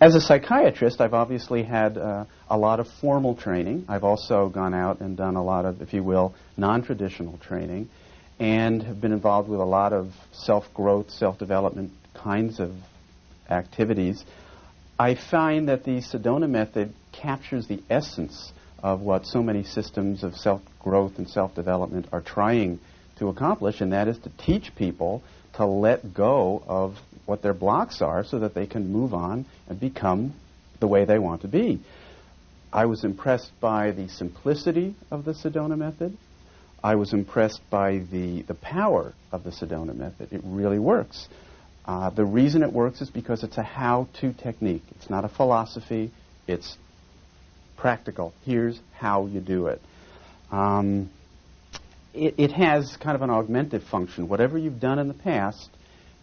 As a psychiatrist, I've obviously had a lot of formal training. I've also gone out and done a lot of, if you will, non-traditional training, and have been involved with a lot of self-growth, self-development kinds of activities. I find that the Sedona method captures the essence of what so many systems of self-growth and self-development are trying to accomplish, and that is to teach people to let go of what their blocks are so that they can move on and become the way they want to be. I was impressed by the simplicity of the Sedona method. I was impressed by the power of the Sedona method. It really works. The reason it works is because it's a how-to technique. It's not a philosophy. It's practical. Here's how you do it. It has kind of an augmentive function. Whatever you've done in the past,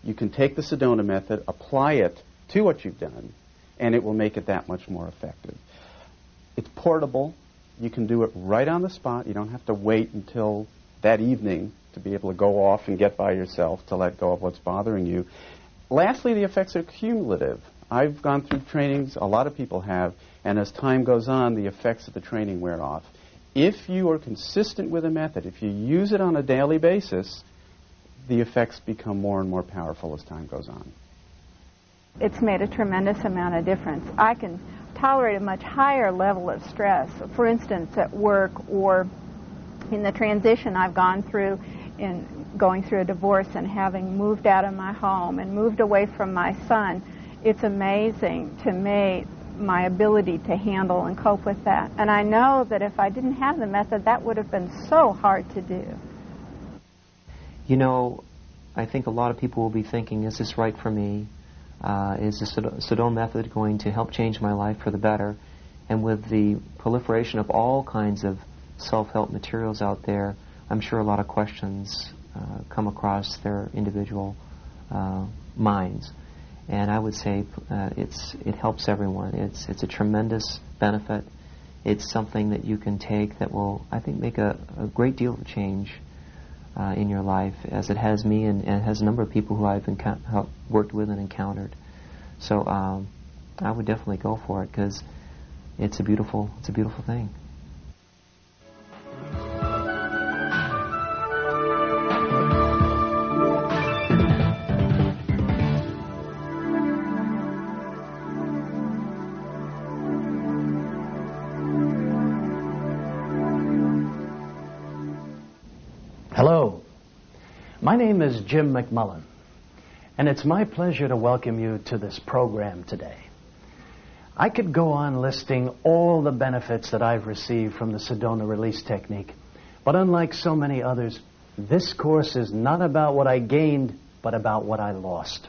you can take the Sedona method, apply it to what you've done, and it will make it that much more effective. It's portable. You can do it right on the spot. You don't have to wait until that evening to be able to go off and get by yourself to let go of what's bothering you. Lastly, the effects are cumulative. I've gone through trainings, a lot of people have, and as time goes on, the effects of the training wear off. If you are consistent with a method, if you use it on a daily basis, the effects become more and more powerful as time goes on. It's made a tremendous amount of difference. I can tolerate a much higher level of stress, for instance, at work or in the transition I've gone through in going through a divorce and having moved out of my home and moved away from my son. It's amazing to me my ability to handle and cope with that. And I know that if I didn't have the method, that would have been so hard to do. You know, I think a lot of people will be thinking, is this right for me? Is the Sedona method going to help change my life for the better? And with the proliferation of all kinds of self-help materials out there, I'm sure a lot of questions come across their individual minds. And I would say it helps everyone. It's a tremendous benefit. It's something that you can take that will, I think, make a great deal of change in your life, as it has me and has a number of people who I've worked with and encountered. So I would definitely go for it because it's a beautiful thing. Hello, my name is Jim McMullen, and it's my pleasure to welcome you to this program today. I could go on listing all the benefits that I've received from the Sedona release technique, but unlike so many others, this course is not about what I gained, but about what I lost.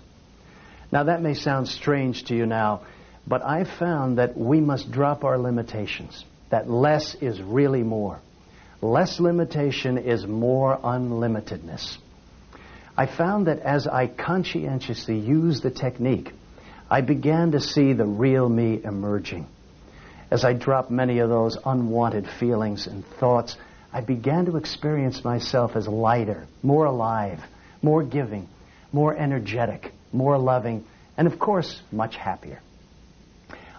Now that may sound strange to you now, but I've found that we must drop our limitations, that less is really more. Less limitation is more unlimitedness. I found that as I conscientiously used the technique, I began to see the real me emerging. As I dropped many of those unwanted feelings and thoughts, I began to experience myself as lighter, more alive, more giving, more energetic, more loving, and of course, much happier.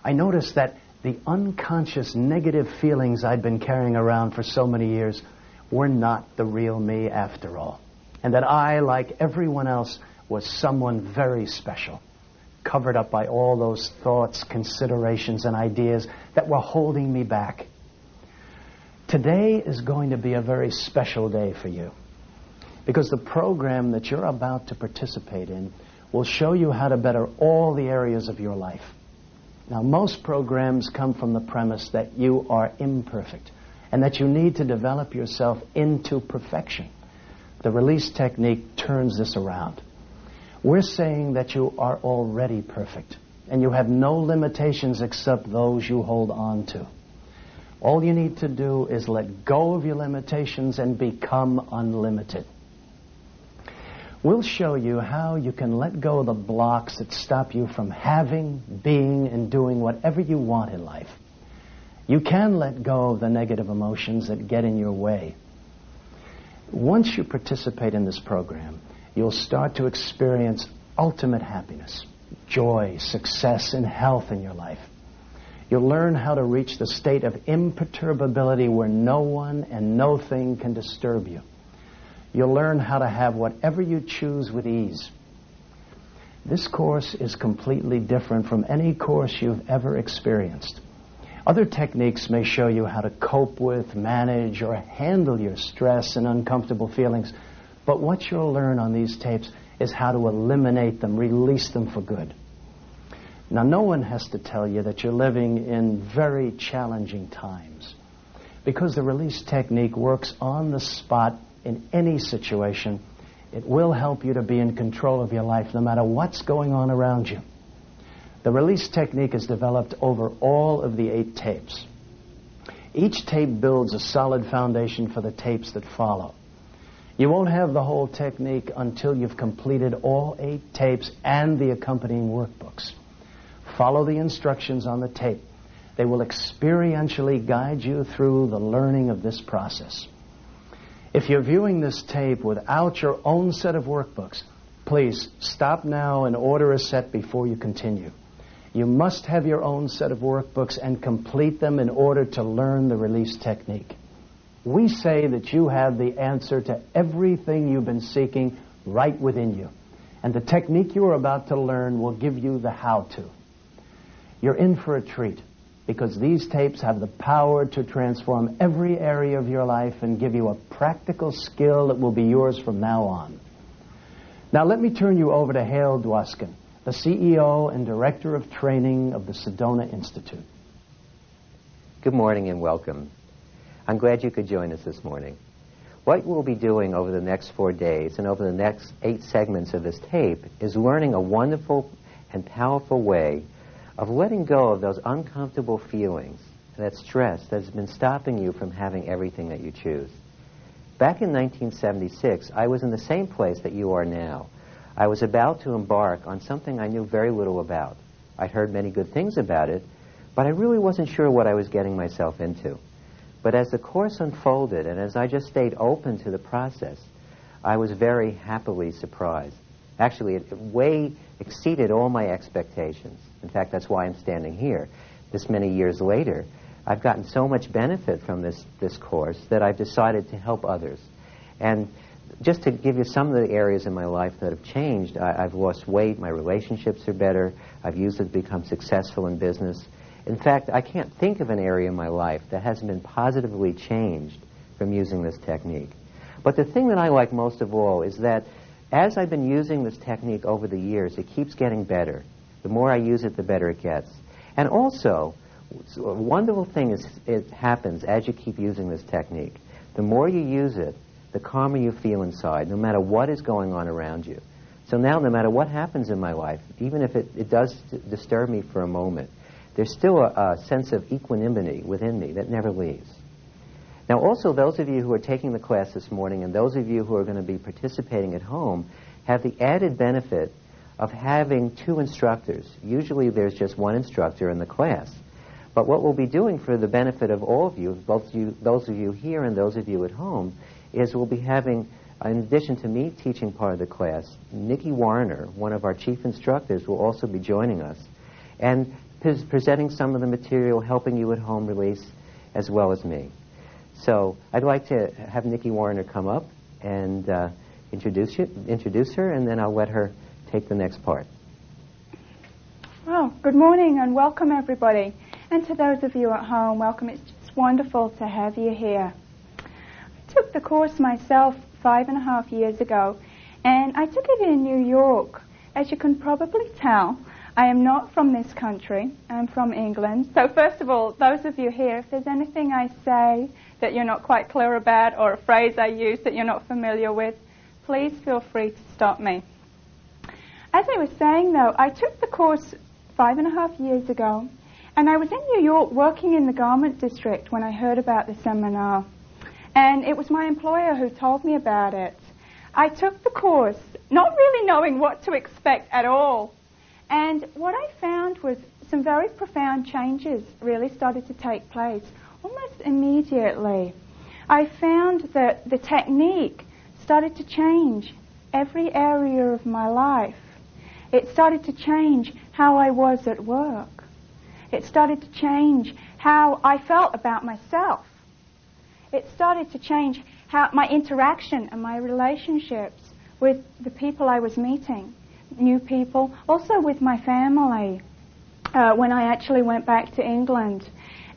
I noticed that the unconscious negative feelings I'd been carrying around for so many years were not the real me after all. And that I, like everyone else, was someone very special, covered up by all those thoughts, considerations, and ideas that were holding me back. Today is going to be a very special day for you, because the program that you're about to participate in will show you how to better all the areas of your life. Now, most programs come from the premise that you are imperfect and that you need to develop yourself into perfection. The release technique turns this around. We're saying that you are already perfect and you have no limitations except those you hold on to. All you need to do is let go of your limitations and become unlimited. We'll show you how you can let go of the blocks that stop you from having, being, and doing whatever you want in life. You can let go of the negative emotions that get in your way. Once you participate in this program, you'll start to experience ultimate happiness. joy, success, and health in your life. You'll learn how to reach the state of imperturbability where no one and no thing can disturb you. You'll learn how to have whatever you choose with ease. This course is completely different from any course you've ever experienced. Other techniques may show you how to cope with, manage, or handle your stress and uncomfortable feelings, but what you'll learn on these tapes is how to eliminate them, release them for good. Now, no one has to tell you that you're living in very challenging times, because the release technique works on the spot in any situation. It will help you to be in control of your life no matter what's going on around you. The release technique is developed over all of the 8 tapes. Each tape builds a solid foundation for the tapes that follow. You won't have the whole technique until you've completed all 8 tapes and the accompanying workbooks. Follow the instructions on the tape. They will experientially guide you through the learning of this process. If you're viewing this tape without your own set of workbooks, please stop now and order a set before you continue. You must have your own set of workbooks and complete them in order to learn the release technique. We say that you have the answer to everything you've been seeking right within you, and the technique you are about to learn will give you the how-to. You're in for a treat, because these tapes have the power to transform every area of your life and give you a practical skill that will be yours from now on. Now let me turn you over to Hale Dwoskin, the CEO and Director of Training of the Sedona Institute. Good morning and welcome. I'm glad you could join us this morning. What we'll be doing over the next 4 days and over the next 8 segments of this tape is learning a wonderful and powerful way of letting go of those uncomfortable feelings, that stress that's been stopping you from having everything that you choose. Back in 1976, I was in the same place that you are now. I was about to embark on something I knew very little about. I'd heard many good things about it, but I really wasn't sure what I was getting myself into. But as the course unfolded, and as I just stayed open to the process, I was very happily surprised. Actually, it way exceeded all my expectations. In fact, that's why I'm standing here. This many years later, I've gotten so much benefit from this course that I've decided to help others. And just to give you some of the areas in my life that have changed, I've lost weight, my relationships are better, I've used it to become successful in business. In fact, I can't think of an area in my life that hasn't been positively changed from using this technique. But the thing that I like most of all is that as I've been using this technique over the years, it keeps getting better. The more I use it, the better it gets. And also, a wonderful thing is it happens as you keep using this technique. The more you use it, the calmer you feel inside, no matter what is going on around you. So now, no matter what happens in my life, even if it does disturb me for a moment, there's still a sense of equanimity within me that never leaves. Now, also, those of you who are taking the class this morning and those of you who are going to be participating at home have the added benefit of having 2 instructors. Usually there's just 1 instructor in the class. But what we'll be doing for the benefit of all of you, those of you here and those of you at home, is we'll be having, in addition to me teaching part of the class, Nikki Warner, one of our chief instructors, will also be joining us and presenting some of the material, helping you at home release, as well as me. So I'd like to have Nikki Warner come up and introduce her, and then I'll let her take the next part. Well, good morning and welcome everybody. And to those of you at home, welcome. It's just wonderful to have you here. I took the course myself 5.5 years ago, and I took it in New York. As you can probably tell, I am not from this country. I'm from England. So first of all, those of you here, if there's anything I say that you're not quite clear about or a phrase I use that you're not familiar with, please feel free to stop me. As I was saying, though, I took the course 5.5 years ago, and I was in New York working in the garment district when I heard about the seminar. And it was my employer who told me about it. I took the course not really knowing what to expect at all. And what I found was some very profound changes really started to take place almost immediately. I found that the technique started to change every area of my life. It started to change how I was at work. It started to change how I felt about myself. It started to change how my interaction and my relationships with the people I was meeting, new people, also with my family when I actually went back to England.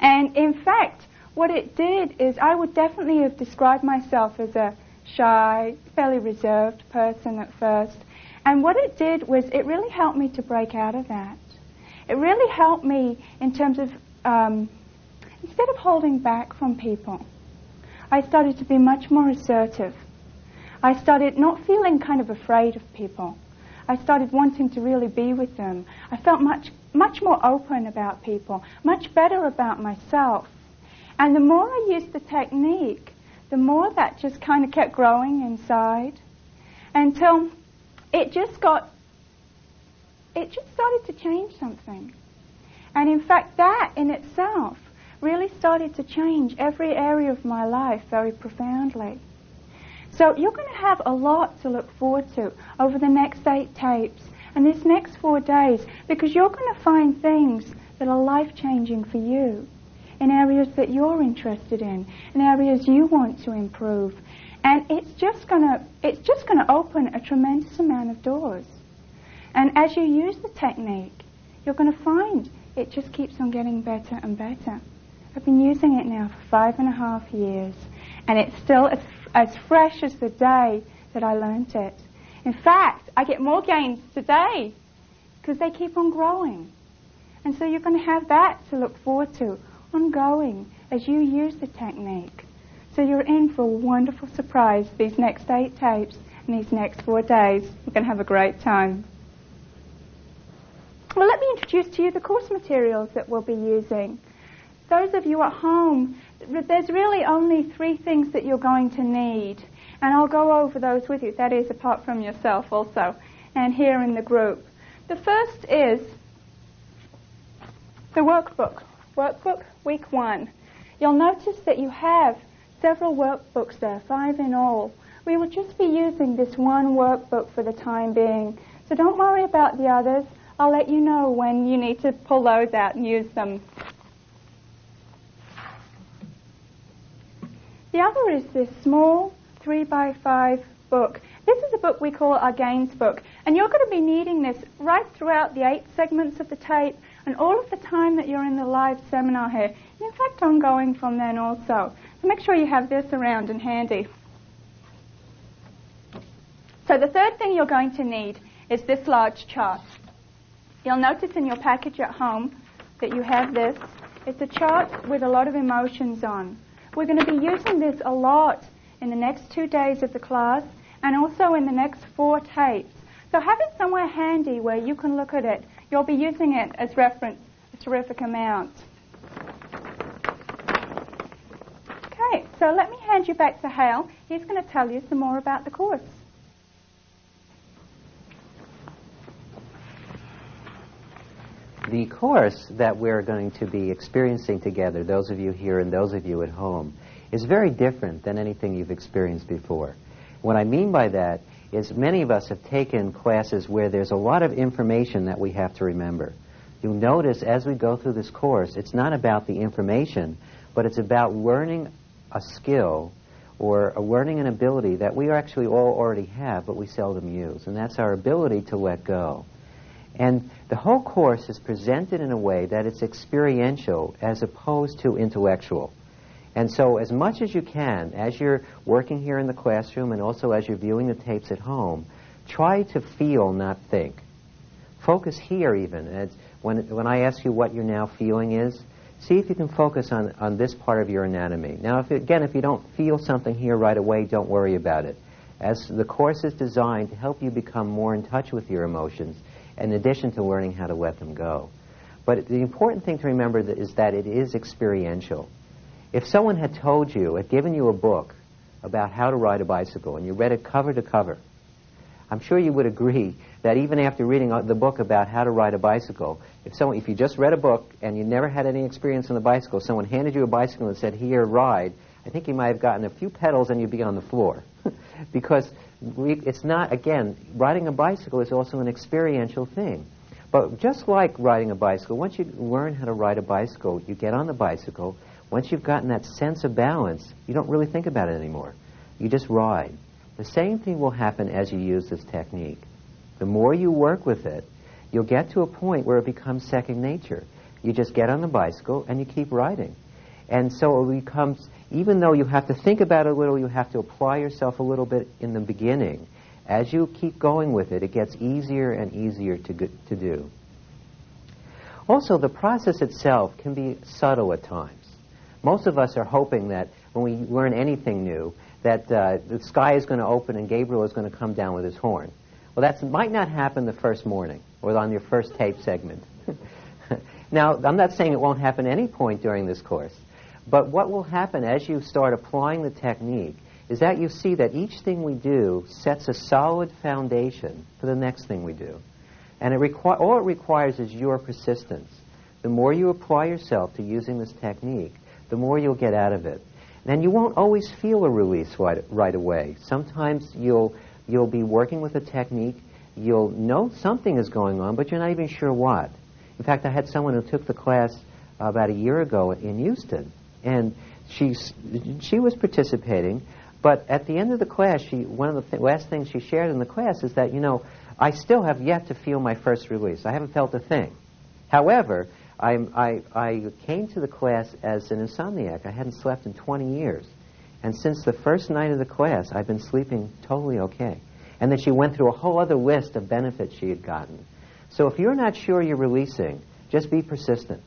And in fact, what it did is I would definitely have described myself as a shy, fairly reserved person at first. And what it did was it really helped me to break out of that. It really helped me in terms of, instead of holding back from people, I started to be much more assertive. I started not feeling kind of afraid of people. I started wanting to really be with them. I felt much more open about people, much better about myself. And the more I used the technique, the more that just kind of kept growing inside until it just started to change something. And in fact, that in itself really started to change every area of my life very profoundly. So you're going to have a lot to look forward to over the next 8 tapes and this next 4 days, because you're going to find things that are life-changing for you in areas that you're interested in areas you want to improve. And it's just going to open a tremendous amount of doors. And as you use the technique, you're going to find it just keeps on getting better and better. I've been using it now for 5.5 years, and it's still as fresh as the day that I learnt it. In fact, I get more gains today because they keep on growing. And so you're going to have that to look forward to ongoing as you use the technique. So you're in for a wonderful surprise these next 8 tapes and these next 4 days. We're going to have a great time. Well, let me introduce to you the course materials that we'll be using. Those of you at home, there's really only 3 things that you're going to need. And I'll go over those with you, that is, apart from yourself also, and here in the group. The first is the workbook. Workbook, week 1. You'll notice that you have several workbooks there, 5 in all. We will just be using this one workbook for the time being. So don't worry about the others. I'll let you know when you need to pull those out and use them. The other is this small 3x5 book. This is a book we call our Gains book. And you're going to be needing this right throughout the 8 segments of the tape and all of the time that you're in the live seminar here. And in fact, ongoing from then also. So make sure you have this around and handy. So the third thing you're going to need is this large chart. You'll notice in your package at home that you have this. It's a chart with a lot of emotions on. We're going to be using this a lot in the next 2 days of the class and also in the next 4 tapes. So have it somewhere handy where you can look at it. You'll be using it as reference a terrific amount. Okay, so let me hand you back to Hale. He's going to tell you some more about the course. The course that we're going to be experiencing together, those of you here and those of you at home, is very different than anything you've experienced before. What I mean by that is many of us have taken classes where there's a lot of information that we have to remember. You'll notice as we go through this course, it's not about the information, but it's about learning a skill or learning an ability that we actually all already have, but we seldom use, and that's our ability to let go. And the whole course is presented in a way that it's experiential as opposed to intellectual. And so as much as you can, as you're working here in the classroom and also as you're viewing the tapes at home, try to feel, not think. Focus here even. When I ask you what you're now feeling is, see if you can focus on this part of your anatomy. Now, if you don't feel something here right away, don't worry about it. As the course is designed to help you become more in touch with your emotions, in addition to learning how to let them go. But the important thing to remember is that it is experiential. If someone had told you, had given you a book about how to ride a bicycle, and you read it cover to cover, I'm sure you would agree that even after reading the book about how to ride a bicycle, if you just read a book and you never had any experience on the bicycle, someone handed you a bicycle and said, "Here, ride," I think you might have gotten a few pedals and you'd be on the floor. because it's not, again, riding a bicycle is also an experiential thing. But just like riding a bicycle, once you learn how to ride a bicycle, you get on the bicycle. Once you've gotten that sense of balance, you don't really think about it anymore. You just ride. The same thing will happen as you use this technique. The more you work with it, you'll get to a point where it becomes second nature. You just get on the bicycle and you keep riding. And so it becomes, even though you have to think about it a little, you have to apply yourself a little bit in the beginning. As you keep going with it, it gets easier and easier to do. Also, the process itself can be subtle at times. Most of us are hoping that when we learn anything new, that the sky is going to open and Gabriel is going to come down with his horn. Well, that might not happen the first morning or on your first tape segment. Now, I'm not saying it won't happen any point during this course, but what will happen as you start applying the technique is that you see that each thing we do sets a solid foundation for the next thing we do. And all it requires is your persistence. The more you apply yourself to using this technique, the more you'll get out of it. And you won't always feel a release right away. Sometimes you'll be working with a technique, you'll know something is going on, but you're not even sure what. In fact, I had someone who took the class about a year ago in Houston, and she was participating, but at the end of the class, one of the last things she shared in the class is that, I still have yet to feel my first release. I haven't felt a thing. However, I came to the class as an insomniac. I hadn't slept in 20 years. And since the first night of the class, I've been sleeping totally okay. And then she went through a whole other list of benefits she had gotten. So if you're not sure you're releasing, just be persistent.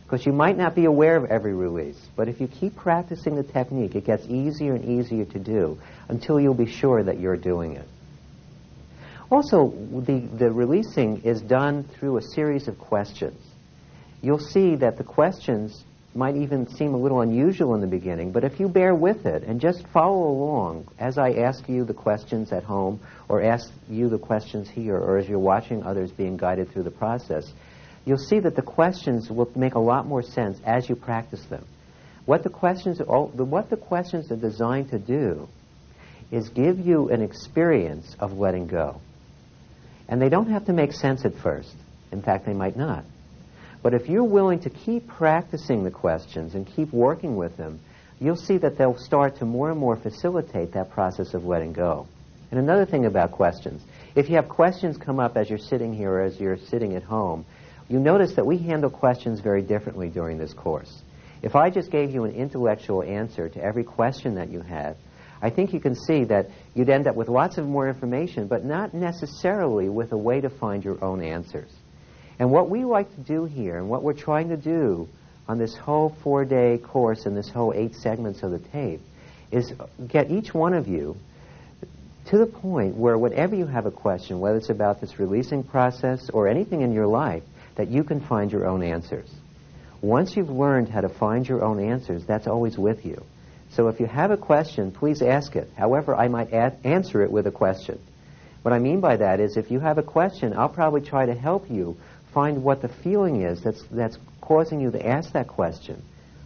Because you might not be aware of every release. But if you keep practicing the technique, it gets easier and easier to do until you'll be sure that you're doing it. Also, the releasing is done through a series of questions. You'll see that the questions might even seem a little unusual in the beginning, but if you bear with it and just follow along as I ask you the questions at home or ask you the questions here or as you're watching others being guided through the process, you'll see that the questions will make a lot more sense as you practice them. What the questions are designed to do is give you an experience of letting go. And they don't have to make sense at first. In fact, they might not. But if you're willing to keep practicing the questions and keep working with them, you'll see that they'll start to more and more facilitate that process of letting go. And another thing about questions, if you have questions come up as you're sitting here or as you're sitting at home, you notice that we handle questions very differently during this course. If I just gave you an intellectual answer to every question that you had, I think you can see that you'd end up with lots of more information, but not necessarily with a way to find your own answers. And what we like to do here, and what we're trying to do on this whole 4-day course and this whole 8 segments of the tape, is get each one of you to the point where whenever you have a question, whether it's about this releasing process or anything in your life, that you can find your own answers. Once you've learned how to find your own answers, that's always with you. So if you have a question, please ask it. However, I might answer it with a question. What I mean by that is if you have a question, I'll probably try to help you find what the feeling is that's causing you to ask that question.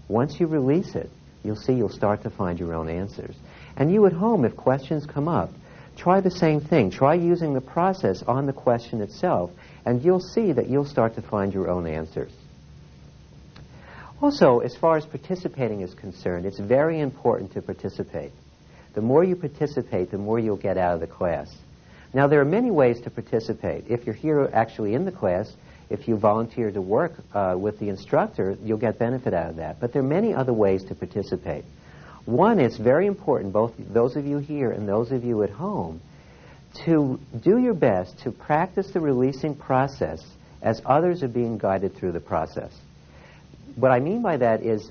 Once you release it, you'll see you'll start to find your own answers. And you at home, if questions come up, try the same thing. Try using the process on the question itself, and you'll see that you'll start to find your own answers. Also, as far as participating is concerned, it's very important to participate. The more you participate, the more you'll get out of the class. Now, there are many ways to participate. If you're here actually in the class, if you volunteer to work with the instructor, you'll get benefit out of that. But there are many other ways to participate. One, it's very important, both those of you here and those of you at home, to do your best to practice the releasing process as others are being guided through the process. What I mean by that is,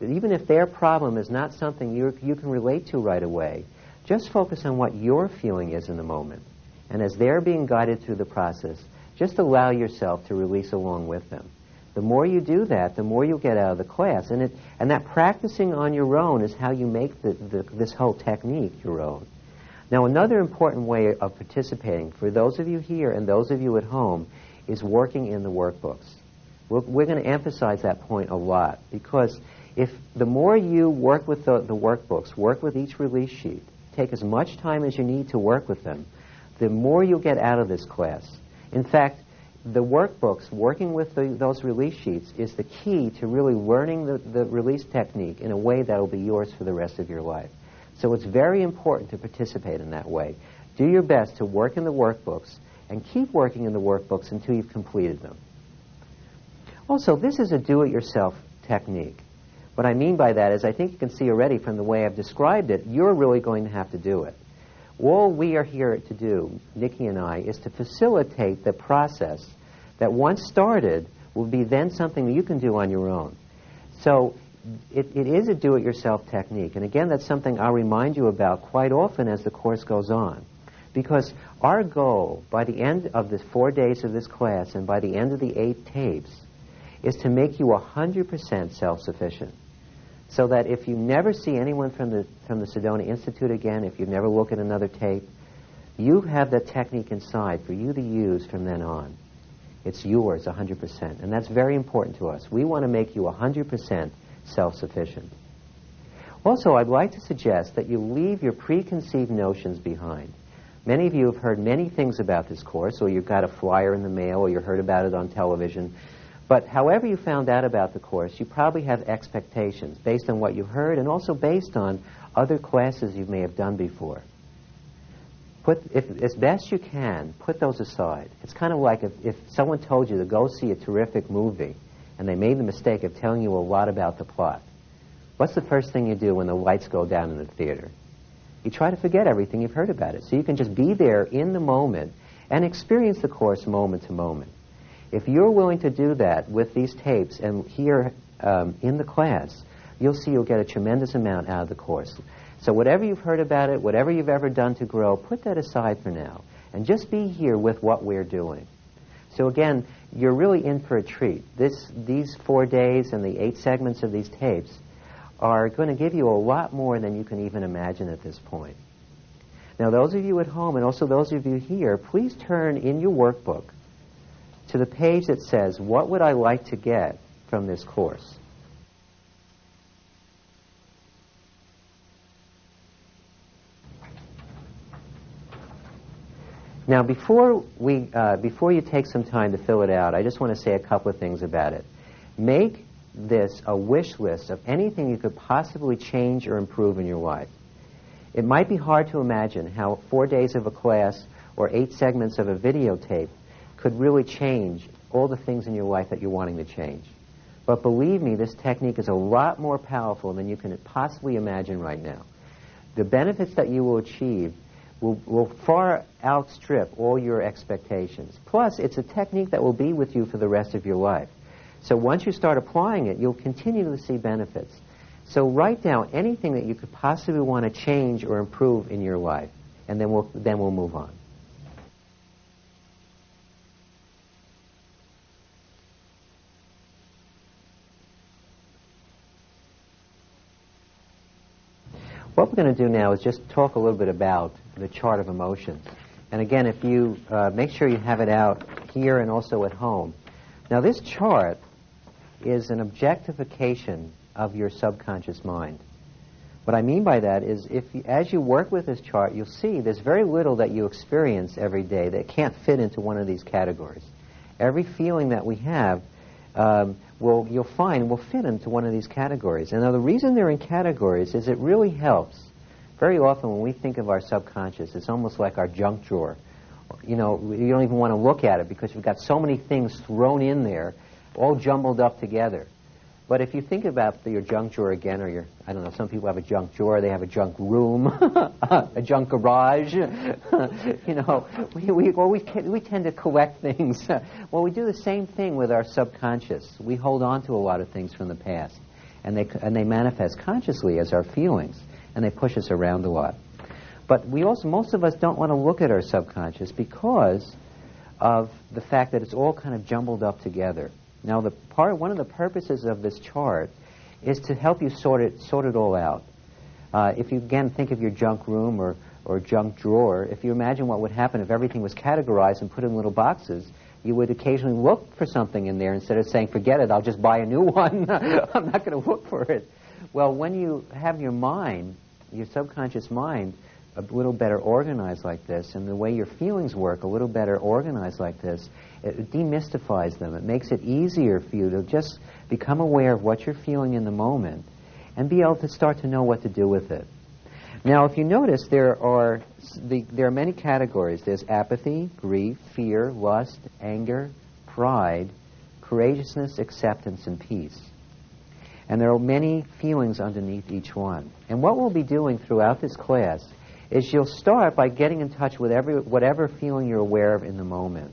even if their problem is not something you can relate to right away, just focus on what your feeling is in the moment. And as they're being guided through the process, just allow yourself to release along with them. The more you do that, the more you'll get out of the class. And that practicing on your own is how you make this whole technique your own. Now, another important way of participating, for those of you here and those of you at home, is working in the workbooks. We're going to emphasize that point a lot, because if the more you work with the workbooks, work with each release sheet, take as much time as you need to work with them, the more you'll get out of this class. In fact, the workbooks, working with those release sheets, is the key to really learning the release technique in a way that will be yours for the rest of your life. So it's very important to participate in that way. Do your best to work in the workbooks and keep working in the workbooks until you've completed them. Also, this is a do-it-yourself technique. What I mean by that is I think you can see already from the way I've described it, you're really going to have to do it. All we are here to do, Nikki and I, is to facilitate the process that once started will be then something that you can do on your own. So it is a do-it-yourself technique. And again, that's something I'll remind you about quite often as the course goes on. Because our goal, by the end of the 4 days of this class and by the end of the 8 tapes, is to make you 100% self-sufficient. So that if you never see anyone from the Sedona Institute again, if you never look at another tape, you have that technique inside for you to use from then on. It's yours 100%. And that's very important to us. We want to make you 100% self-sufficient. Also, I'd like to suggest that you leave your preconceived notions behind. Many of you have heard many things about this course, or you've got a flyer in the mail, or you heard about it on television. But however you found out about the course, you probably have expectations based on what you heard and also based on other classes you may have done before. As best you can, put those aside. It's kind of like if someone told you to go see a terrific movie and they made the mistake of telling you a lot about the plot. What's the first thing you do when the lights go down in the theater? You try to forget everything you've heard about it. So you can just be there in the moment and experience the course moment to moment. If you're willing to do that with these tapes and here in the class, you'll see you'll get a tremendous amount out of the course. So whatever you've heard about it, whatever you've ever done to grow, put that aside for now. And just be here with what we're doing. So again, you're really in for a treat. These 4 days and the 8 segments of these tapes are going to give you a lot more than you can even imagine at this point. Now, those of you at home and also those of you here, please turn in your workbook to the page that says, what would I like to get from this course? Now, before you take some time to fill it out, I just want to say a couple of things about it. Make this a wish list of anything you could possibly change or improve in your life. It might be hard to imagine how 4 days of a class or 8 segments of a videotape could really change all the things in your life that you're wanting to change. But believe me, this technique is a lot more powerful than you can possibly imagine right now. The benefits that you will achieve will far outstrip all your expectations. Plus, it's a technique that will be with you for the rest of your life. So once you start applying it, you'll continue to see benefits. So write down anything that you could possibly want to change or improve in your life, and then we'll move on. What we're going to do now is just talk a little bit about the chart of emotions. And again, if you make sure you have it out here and also at home. Now, this chart is an objectification of your subconscious mind. What I mean by that is as you work with this chart, you'll see there's very little that you experience every day that can't fit into one of these categories. Every feeling that we have you'll find will fit into one of these categories. And now the reason they're in categories is it really helps. Very often when we think of our subconscious, it's almost like our junk drawer. You know, you don't even want to look at it because you've got so many things thrown in there, all jumbled up together. But if you think about your junk drawer again, or I don't know, some people have a junk drawer, they have a junk room, a junk garage. You know, we tend to collect things. Well, we do the same thing with our subconscious. We hold on to a lot of things from the past, and they manifest consciously as our feelings, and they push us around a lot. But most of us don't want to look at our subconscious because of the fact that it's all kind of jumbled up together. Now, one of the purposes of this chart is to help you sort it all out. If you, again, think of your junk room or junk drawer, if you imagine what would happen if everything was categorized and put in little boxes, you would occasionally look for something in there instead of saying, forget it, I'll just buy a new one. I'm not going to look for it. Well, when you have your mind, your subconscious mind, a little better organized like this, and the way your feelings work a little better organized like this, it demystifies them. It makes it easier for you to just become aware of what you're feeling in the moment and be able to start to know what to do with it. Now, if you notice, there are many categories. There's apathy, grief, fear, lust, anger, pride, courageousness, acceptance, and peace. And there are many feelings underneath each one. And what we'll be doing throughout this class is you'll start by getting in touch with whatever feeling you're aware of in the moment.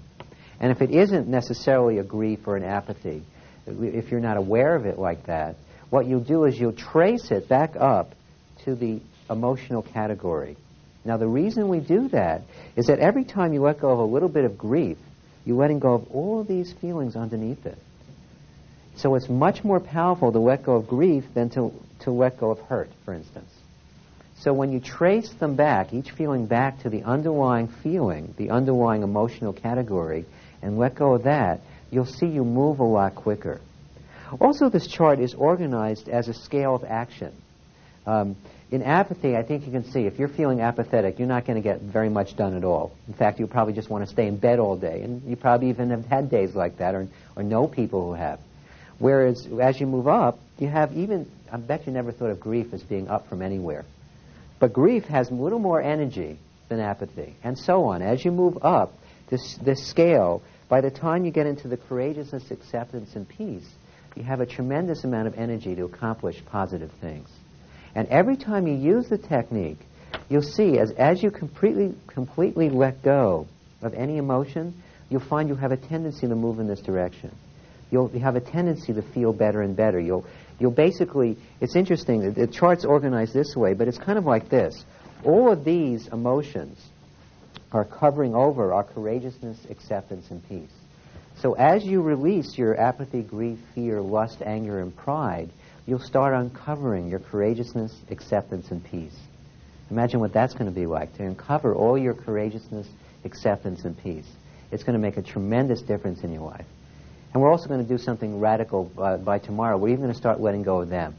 And if it isn't necessarily a grief or an apathy, if you're not aware of it like that, what you'll do is you'll trace it back up to the emotional category. Now, the reason we do that is that every time you let go of a little bit of grief, you're letting go of all of these feelings underneath it. So it's much more powerful to let go of grief than to let go of hurt, for instance. So when you trace them back, each feeling back to the underlying feeling, the underlying emotional category, and let go of that, you'll see you move a lot quicker. Also, this chart is organized as a scale of action. In apathy, I think you can see, if you're feeling apathetic, you're not going to get very much done at all. In fact, you'll probably just want to stay in bed all day, and you probably even have had days like that, or know people who have. Whereas, as you move up, you have even, I bet you never thought of grief as being up from anywhere. But grief has a little more energy than apathy, and so on. As you move up this scale, by the time you get into the courageousness, acceptance, and peace, you have a tremendous amount of energy to accomplish positive things. And every time you use the technique, you'll see as you completely let go of any emotion, you'll find you have a tendency to move in this direction. You'll have a tendency to feel better and better. You'll basically, it's interesting, the chart's organized this way, but it's kind of like this. All of these emotions are covering over our courageousness, acceptance, and peace. So as you release your apathy, grief, fear, lust, anger, and pride, you'll start uncovering your courageousness, acceptance, and peace. Imagine what that's going to be like, to uncover all your courageousness, acceptance, and peace. It's going to make a tremendous difference in your life. And we're also going to do something radical by tomorrow. We're even going to start letting go of them.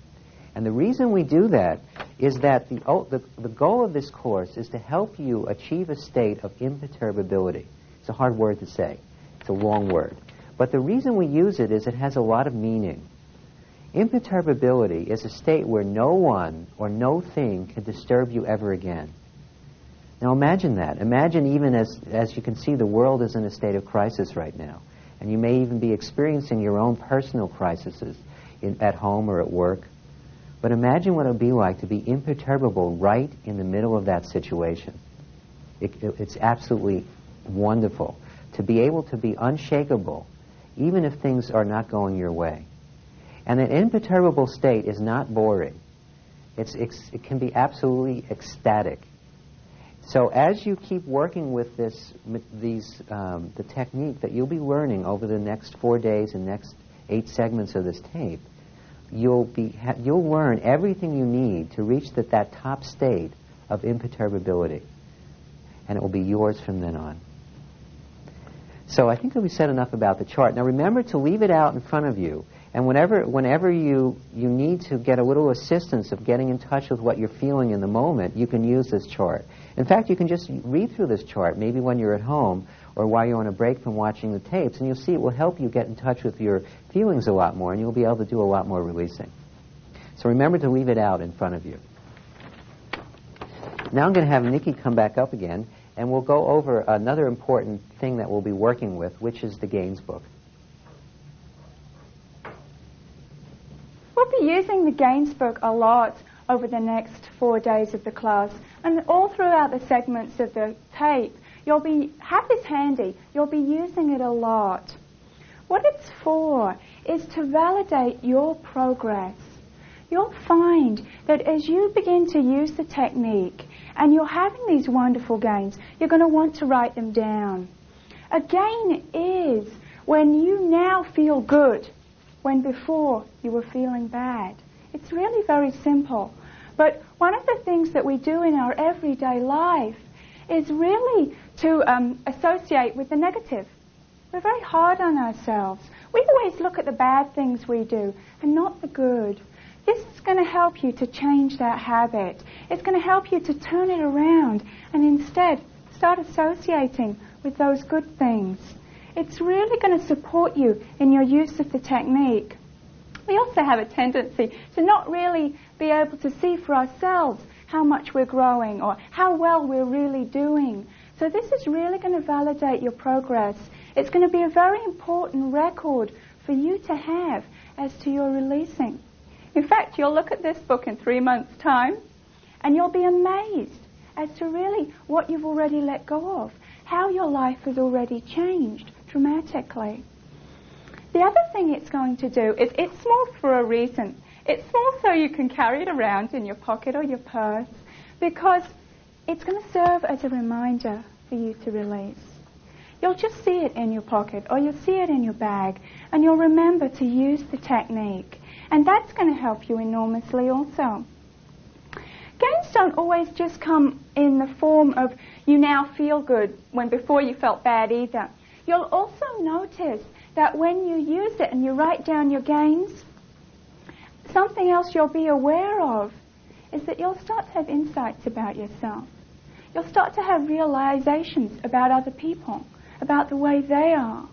And the reason we do that is that the goal of this course is to help you achieve a state of imperturbability. It's a hard word to say. It's a long word. But the reason we use it is it has a lot of meaning. Imperturbability is a state where no one or no thing can disturb you ever again. Now imagine that. Imagine even as you can see, the world is in a state of crisis right now. And you may even be experiencing your own personal crises at home or at work. But imagine what it would be like to be imperturbable right in the middle of that situation. It's absolutely wonderful to be able to be unshakable, even if things are not going your way. And an imperturbable state is not boring. It can be absolutely ecstatic. So as you keep working with the technique that you'll be learning over the next 4 days and next 8 segments of this tape, you'll learn everything you need to reach that top state of imperturbability. And it will be yours from then on. So I think that we said enough about the chart. Now remember to leave it out in front of you. And whenever you need to get a little assistance of getting in touch with what you're feeling in the moment, you can use this chart. In fact, you can just read through this chart, maybe when you're at home or while you're on a break from watching the tapes, and you'll see it will help you get in touch with your feelings a lot more, and you'll be able to do a lot more releasing. So remember to leave it out in front of you. Now I'm going to have Nikki come back up again, and we'll go over another important thing that we'll be working with, which is the Gaines book. We'll be using the Gaines book a lot over the next 4 days of the class, and all throughout the segments of the tape, have this handy. You'll be using it a lot. What it's for is to validate your progress. You'll find that as you begin to use the technique and you're having these wonderful gains, you're going to want to write them down. A gain is when you now feel good, when before you were feeling bad. It's really very simple. But one of the things that we do in our everyday life is really to associate with the negative. We're very hard on ourselves. We always look at the bad things we do and not the good. This is going to help you to change that habit. It's going to help you to turn it around and instead start associating with those good things. It's really going to support you in your use of the technique. We also have a tendency to not really be able to see for ourselves how much we're growing or how well we're really doing. So this is really going to validate your progress. It's going to be a very important record for you to have as to your releasing. In fact, you'll look at this book in 3 months' time and you'll be amazed as to really what you've already let go of, how your life has already changed dramatically. The other thing it's going to do is it's small for a reason. It's small so you can carry it around in your pocket or your purse because it's going to serve as a reminder for you to release. You'll just see it in your pocket or you'll see it in your bag and you'll remember to use the technique. And that's going to help you enormously also. Gains don't always just come in the form of you now feel good when before you felt bad either. You'll also notice that when you use it and you write down your gains, something else you'll be aware of is that you'll start to have insights about yourself. You'll start to have realizations about other people, about the way they are.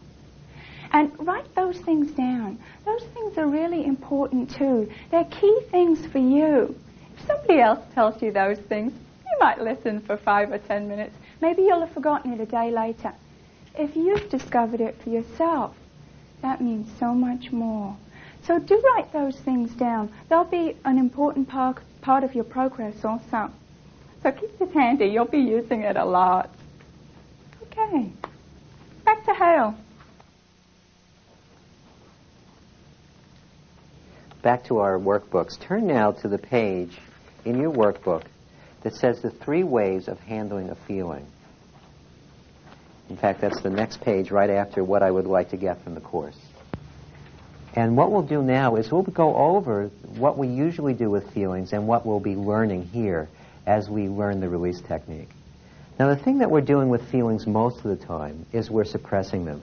And write those things down. Those things are really important too. They're key things for you. If somebody else tells you those things, you might listen for 5 or 10 minutes. Maybe you'll have forgotten it a day later. If you've discovered it for yourself, that means so much more. So do write those things down. They'll be an important part of your progress also. So keep this handy. You'll be using it a lot. Okay. Back to Hale. Back to our workbooks. Turn now to the page in your workbook that says the 3 ways of handling a feeling. In fact, that's the next page right after what I would like to get from the course. And what we'll do now is we'll go over what we usually do with feelings and what we'll be learning here as we learn the release technique. Now, the thing that we're doing with feelings most of the time is we're suppressing them.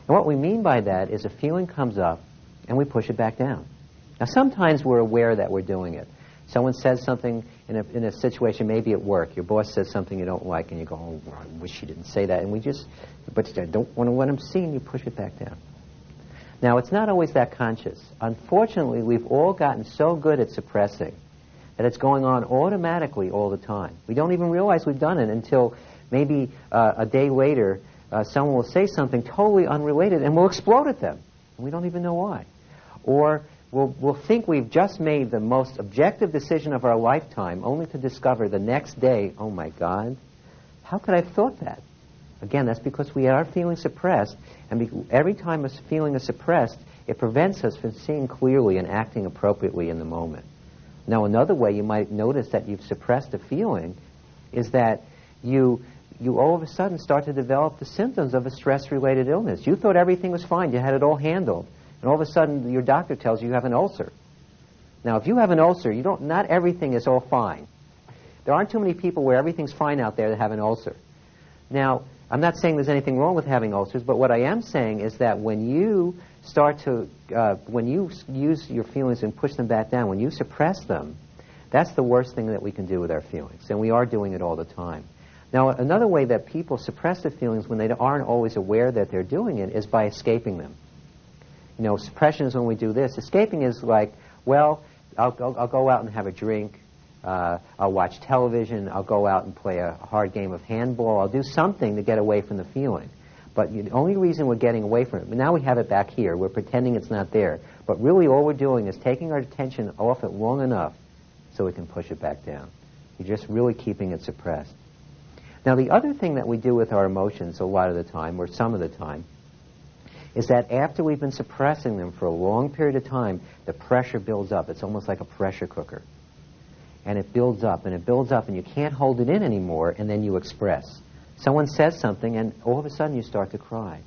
And what we mean by that is a feeling comes up and we push it back down. Now, sometimes we're aware that we're doing it. Someone says something in a situation, maybe at work. Your boss says something you don't like, and you go, oh, I wish he didn't say that. And but I don't want to let him see, and you push it back down. Now, it's not always that conscious. Unfortunately, we've all gotten so good at suppressing that it's going on automatically all the time. We don't even realize we've done it until maybe a day later, someone will say something totally unrelated, and we'll explode at them. And we don't even know why. Or we'll think we've just made the most objective decision of our lifetime, only to discover the next day, oh my God, how could I have thought that? Again, that's because we are feeling suppressed, and every time a feeling is suppressed, it prevents us from seeing clearly and acting appropriately in the moment. Now, another way you might notice that you've suppressed a feeling is that you all of a sudden start to develop the symptoms of a stress-related illness. You thought everything was fine, you had it all handled, and all of a sudden your doctor tells you you have an ulcer. Now, if you have an ulcer, not everything is all fine. There aren't too many people where everything's fine out there that have an ulcer. Now, I'm not saying there's anything wrong with having ulcers, but what I am saying is that when you when you use your feelings and push them back down, when you suppress them, that's the worst thing that we can do with our feelings, and we are doing it all the time. Now, another way that people suppress their feelings when they aren't always aware that they're doing it is by escaping them. You know, suppression is when we do this. Escaping is like, well, I'll go out and have a drink. I'll watch television. I'll go out and play a hard game of handball. I'll do something to get away from the feeling. But the only reason we're getting away from it, but now we have it back here. We're pretending it's not there. But really all we're doing is taking our attention off it long enough so we can push it back down. You're just really keeping it suppressed. Now, the other thing that we do with our emotions a lot of the time, or some of the time, is that after we've been suppressing them for a long period of time, the pressure builds up. It's almost like a pressure cooker. And it builds up, and it builds up, and you can't hold it in anymore, and then you express. Someone says something, and all of a sudden you start to cry.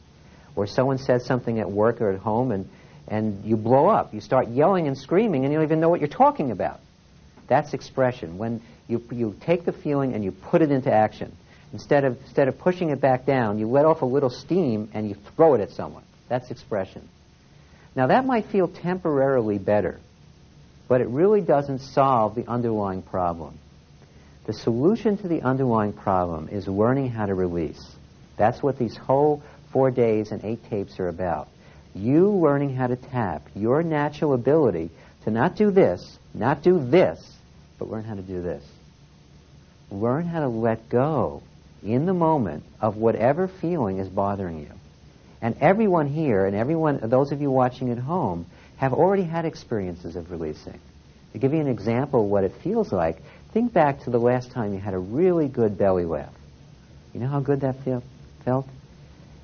Or someone says something at work or at home, and you blow up. You start yelling and screaming, and you don't even know what you're talking about. That's expression. When you take the feeling and you put it into action. Instead of pushing it back down, you let off a little steam, and you throw it at someone. That's expression. Now, that might feel temporarily better. but it really doesn't solve the underlying problem. The solution to the underlying problem is learning how to release. That's what these whole 4 days and 8 tapes are about. You learning how to tap your natural ability to not do this, but learn how to do this. Learn how to let go in the moment of whatever feeling is bothering you. And everyone here, and those of you watching at home, have already had experiences of releasing. To give you an example of what it feels like, think back to the last time you had a really good belly laugh. You know how good that felt?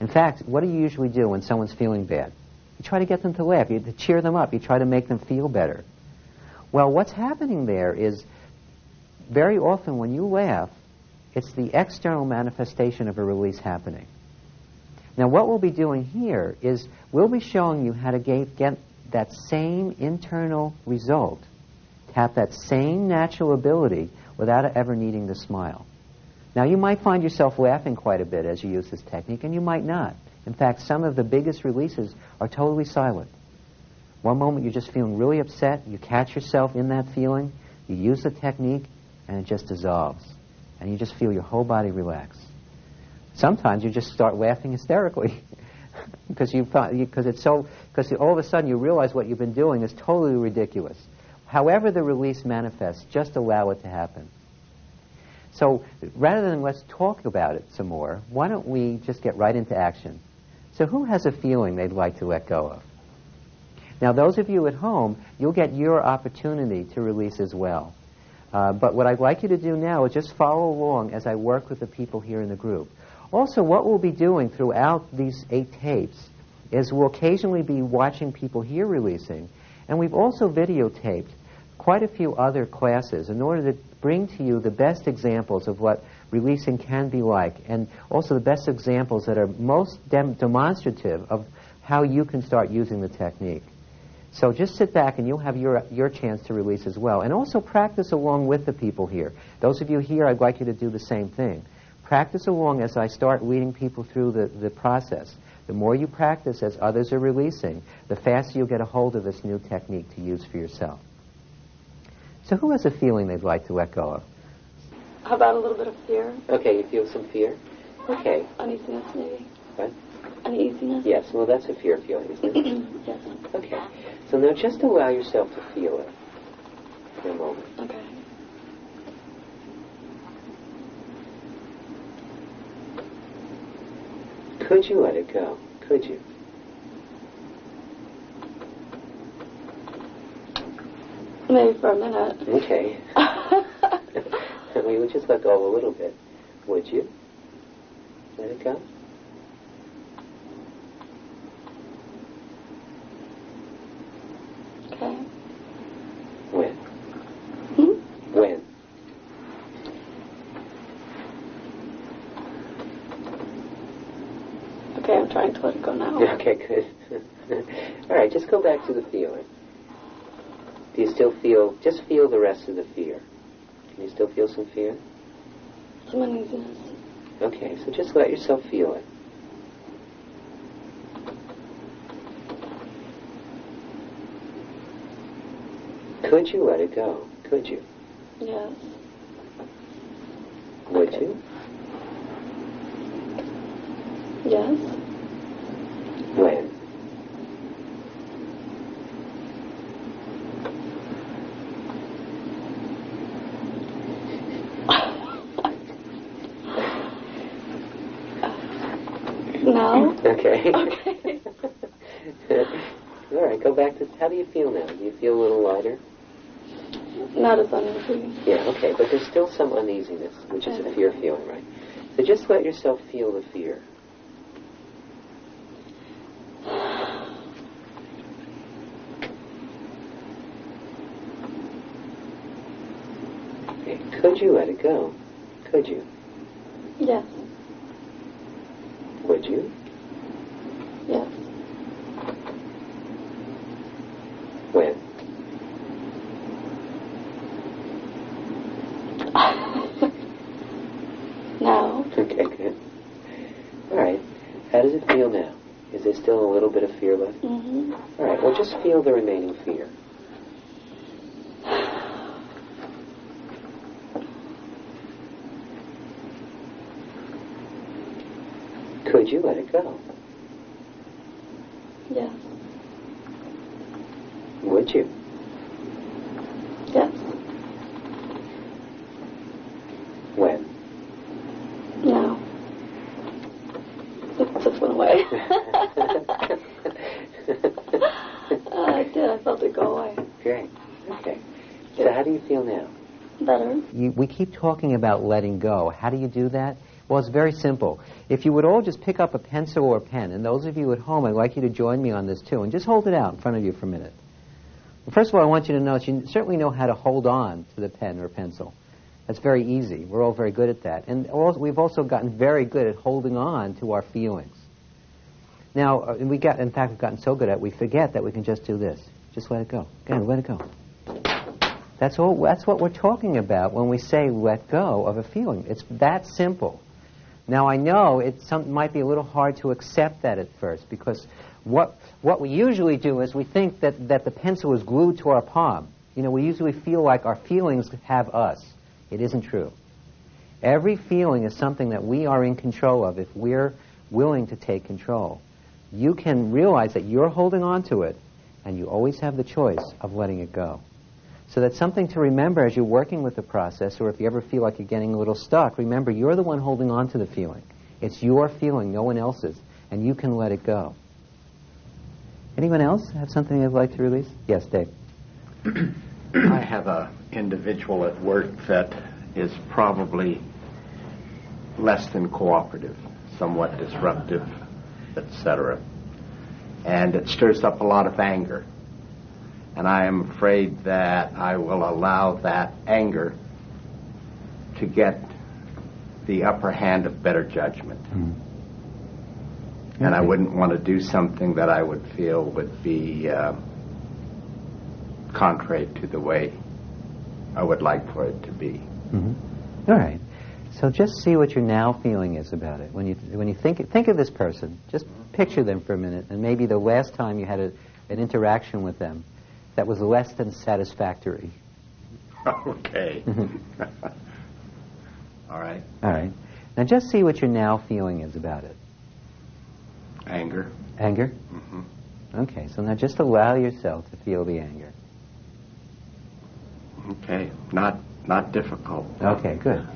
In fact, what do you usually do when someone's feeling bad? You try to get them to laugh. You cheer them up. You try to make them feel better. Well, what's happening there is very often when you laugh, it's the external manifestation of a release happening. Now, what we'll be doing here is we'll be showing you how to get that same internal result, tap that same natural ability without ever needing to smile. Now, you might find yourself laughing quite a bit as you use this technique, and you might not. In fact, some of the biggest releases are totally silent. One moment you're just feeling really upset, you catch yourself in that feeling, you use the technique, and it just dissolves. And you just feel your whole body relax. Sometimes you just start laughing hysterically because all of a sudden you realize what you've been doing is totally ridiculous. However the release manifests, just allow it to happen. So rather than let's talk about it some more, why don't we just get right into action? So who has a feeling they'd like to let go of? Now, those of you at home, you'll get your opportunity to release as well. But what I'd like you to do now is just follow along as I work with the people here in the group. Also, what we'll be doing throughout these 8 tapes is we'll occasionally be watching people here releasing, and we've also videotaped quite a few other classes in order to bring to you the best examples of what releasing can be like, and also the best examples that are most demonstrative of how you can start using the technique. So just sit back and you'll have your chance to release as well. And also practice along with the people here. Those of you here, I'd like you to do the same thing. Practice along as I start leading people through the process. The more you practice as others are releasing, the faster you'll get a hold of this new technique to use for yourself. So who has a feeling they'd like to let go of? How about a little bit of fear? Okay, you feel some fear? Okay. Uneasiness, maybe. What? Uneasiness? Yes, well, that's a fear feeling, isn't it? Yes. Okay. So now just allow yourself to feel it for a moment. Okay. Could you let it go? Could you? Maybe for a minute. Okay. We would just let go a little bit. Would you? Let it go? Okay. When? When? Okay, I'm trying to let it go now. Okay, good. All right, just go back to the feeling. Do you still feel, just feel the rest of the fear. Can you still feel some fear? Some uneasiness. Okay, so just let yourself feel it. Could you let it go? Could you? Yes. Would you? Yes. When? No. Okay. Okay. All right, go back to, how do you feel now? Do you feel a little lighter? Not as uneasy. Yeah, okay, but there's still some uneasiness, which is a fear feeling, right? So just let yourself feel the fear. Okay, could you let it go? Could you? Yes. Would you? Yes. When? No. Okay, good. All right, how does it feel now? Is there still a little bit of fear left? Mm-hmm. All right, well, just feel the remaining fear. let it go? Yes. Would you? Yes. When? No. It just went away. I did. I felt it go away. Great. Okay. So how do you feel now? Better. We keep talking about letting go. How do you do that? Well, it's very simple. If you would all just pick up a pencil or a pen, and those of you at home, I'd like you to join me on this too, and just hold it out in front of you for a minute. Well, first of all, I want you to know that you certainly know how to hold on to the pen or pencil. That's very easy. We're all very good at that. And we've also gotten very good at holding on to our feelings. Now, we've gotten so good at it, we forget that we can just do this. Just let it go. Again, let it go. That's what we're talking about when we say let go of a feeling. It's that simple. Now, I know it might be a little hard to accept that at first, because what we usually do is we think that the pencil is glued to our palm. You know, we usually feel like our feelings have us. It isn't true. Every feeling is something that we are in control of if we're willing to take control. You can realize that you're holding on to it, and you always have the choice of letting it go. So that's something to remember as you're working with the process, or if you ever feel like you're getting a little stuck, remember you're the one holding on to the feeling. It's your feeling, no one else's, and you can let it go. Anyone else have something they'd like to release? Yes, Dave. I have an individual at work that is probably less than cooperative, somewhat disruptive, etc. And it stirs up a lot of anger. And I am afraid that I will allow that anger to get the upper hand of better judgment. Mm. Okay. And I wouldn't want to do something that I would feel would be contrary to the way I would like for it to be. Mm-hmm. All right. So just see what your now feeling is about it. When you think of this person, just picture them for a minute, and maybe the last time you had an interaction with them that was less than satisfactory. Okay. All right. All right. Now just see what your now feeling is about it. Anger. Anger? Mm-hmm. Okay, so now just allow yourself to feel the anger. Okay, not difficult. Okay, good.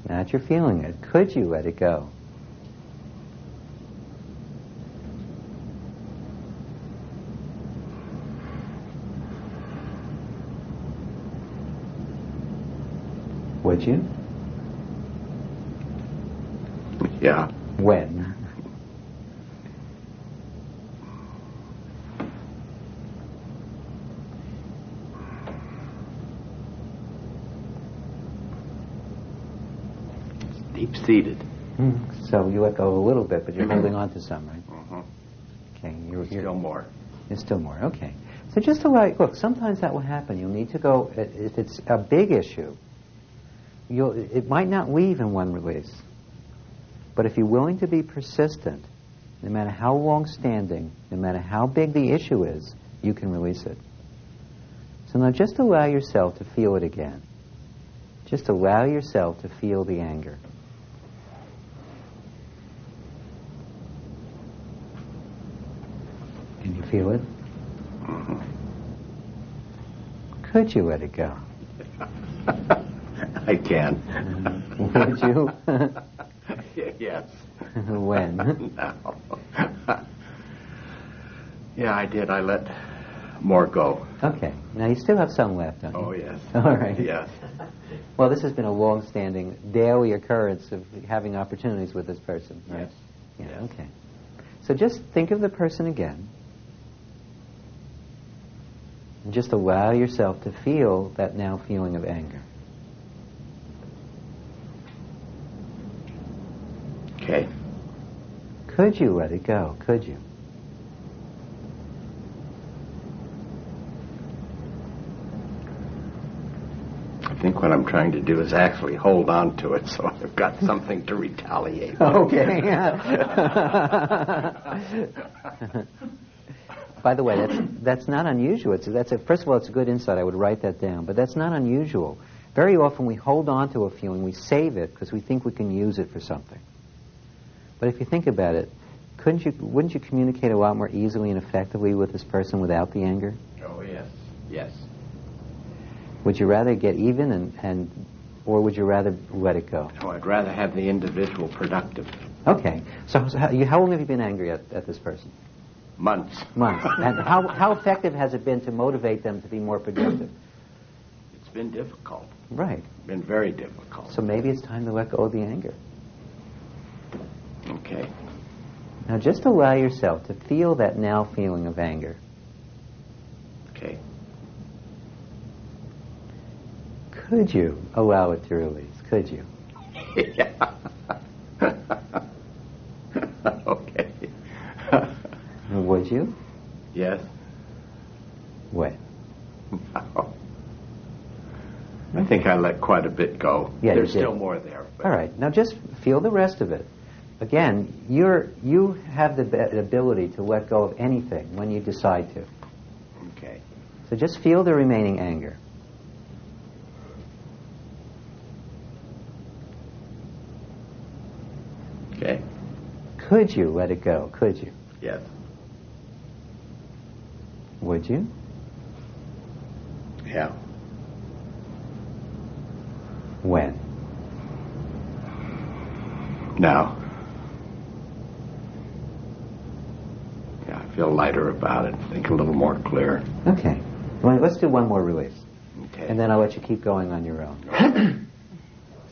Now that you're feeling it, could you let it go? Would you? Yeah. When? Deep-seated. Mm-hmm. So you let go a little bit, but you're holding on to some, right? Mm-hmm. Okay. You're still more. There's still more. Okay. So just look, sometimes that will happen. You'll need to go, if it's a big issue, it might not leave in one release. But if you're willing to be persistent, no matter how long-standing, no matter how big the issue is, you can release it. So now just allow yourself to feel it again. Just allow yourself to feel the anger. Can you feel it? Mm-hmm. Could you let it go? I can. Would you? Yes. When? No. Yeah, I did. I let more go. Okay. Now you still have some left, don't you? Oh, yes. All right. Yes. Well, this has been a long-standing daily occurrence of having opportunities with this person, right? Yes. Yeah, Yes. okay. So just think of the person again. And just allow yourself to feel that now feeling of anger. Okay. Could you let it go? Could you? I think what I'm trying to do is actually hold on to it so I've got something to retaliate with. Okay. By the way, that's not unusual. First of all, it's a good insight. I would write that down. But that's not unusual. Very often we hold on to a feeling, we save it because we think we can use it for something. But if you think about it, wouldn't you communicate a lot more easily and effectively with this person without the anger? Oh, yes. Yes. Would you rather get even or would you rather let it go? Oh, I'd rather have the individual productive. Okay. So how long have you been angry at this person? Months. Months. And how effective has it been to motivate them to be more productive? It's been difficult. Right. Been very difficult. So maybe it's time to let go of the anger. Okay. Now just allow yourself to feel that now feeling of anger. Okay. Could you allow it to release? Could you? Yeah. Okay. Would you? Yes. When? Wow. I think I let quite a bit go. Yeah, There's you did. still more there. But All right. Now just feel the rest of it. Again, you have the ability to let go of anything when you decide to. Okay. So just feel the remaining anger. Okay. Could you let it go? Could you? Yes. Would you? Yeah. When? Now. Yeah, I feel lighter about it. Think a little more clear. Okay. Well, let's do one more release. Okay. And then I'll let you keep going on your own.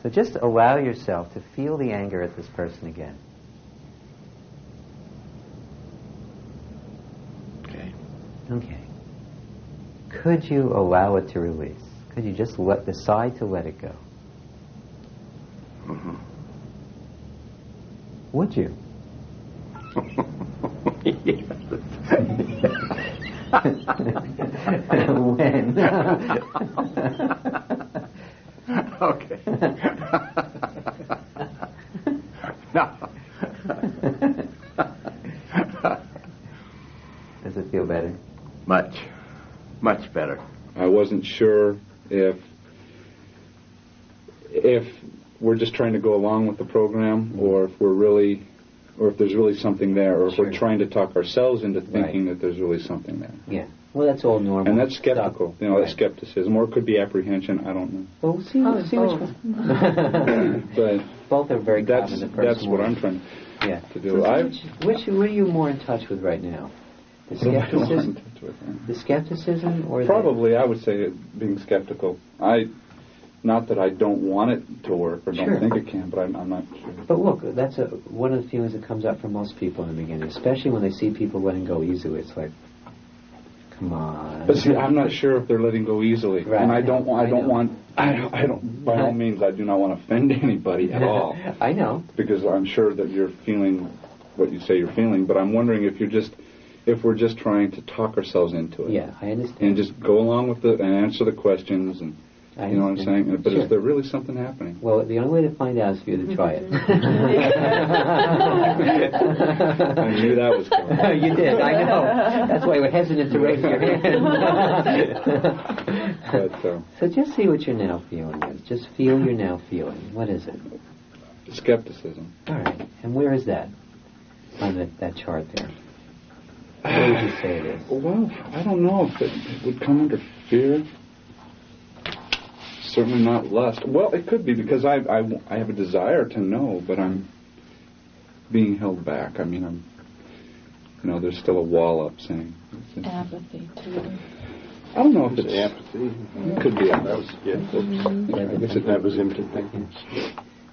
So just allow yourself to feel the anger at this person again. Okay. Okay. Could you allow it to release? Could you just decide to let it go? Mm-hmm. Would you? When? Okay. No. Does it feel better? Much better. I wasn't sure if we're just trying to go along with the program, or if there's really something there, or if we're trying to talk ourselves into thinking that there's really something there. Yeah. Well, that's all normal. And that's skeptical. Stuff. That's skepticism, or it could be apprehension. I don't know. Well, see which one. But both are very common. That's what I'm trying to do. So what are you more in touch with right now? The skepticism? The skepticism, or probably I would say being skeptical. Not that I don't want it to work or don't think it can, but I'm not sure. But look, that's one of the feelings that comes up for most people in the beginning, especially when they see people letting go easily. It's like, come on. But see, I'm not sure if they're letting go easily, right. And I don't. By all means, I do not want to offend anybody at all. I know, because I'm sure that you're feeling what you say you're feeling. But I'm wondering if we're just trying to talk ourselves into it. Yeah, I understand. And just go along with it and answer the questions and. You know what I'm saying? But is there really something happening? Well, the only way to find out is for you to try it. I knew that was coming. You did, I know. That's why you were hesitant to raise your hand. So just see what you're now feeling is. Just feel you're now feeling. What is it? Skepticism. All right. And where is that on that chart there? Where would you say it is? Well, I don't know if it would come under fear. Certainly not lust. Well, it could be because I have a desire to know, but I'm being held back. I mean, there's still a wall up saying. Apathy, too. I don't know if it's apathy. It could be apathy. I guess that was empty thinking.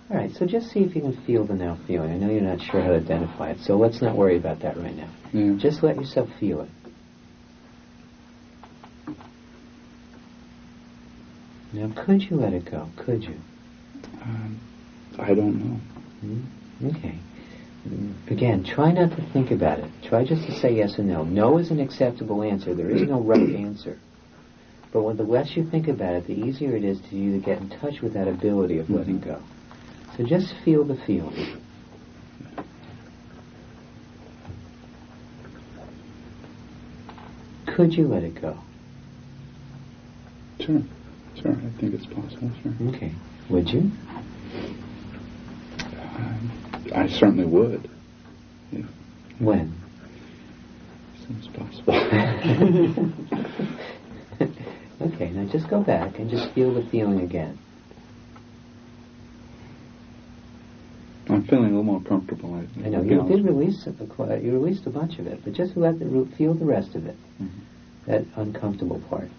All right, so just see if you can feel the now feeling. I know you're not sure how to identify it, so let's not worry about that right now. Yeah. Just let yourself feel it. Now, could you let it go? Could you? I don't know. Okay. Again, try not to think about it. Try just to say yes or no. No is an acceptable answer. There is no right answer. But the less you think about it, the easier it is to you to get in touch with that ability of letting go. So just feel the feeling. Could you let it go? Sure. Sure, I think it's possible, sure. Okay. Would you? I certainly would. Yeah. When? As soon as possible. Okay, now just go back and just feel the feeling again. I'm feeling a little more comfortable. I know you did release you released a bunch of it, but just let feel the rest of it. Mm-hmm. That uncomfortable part.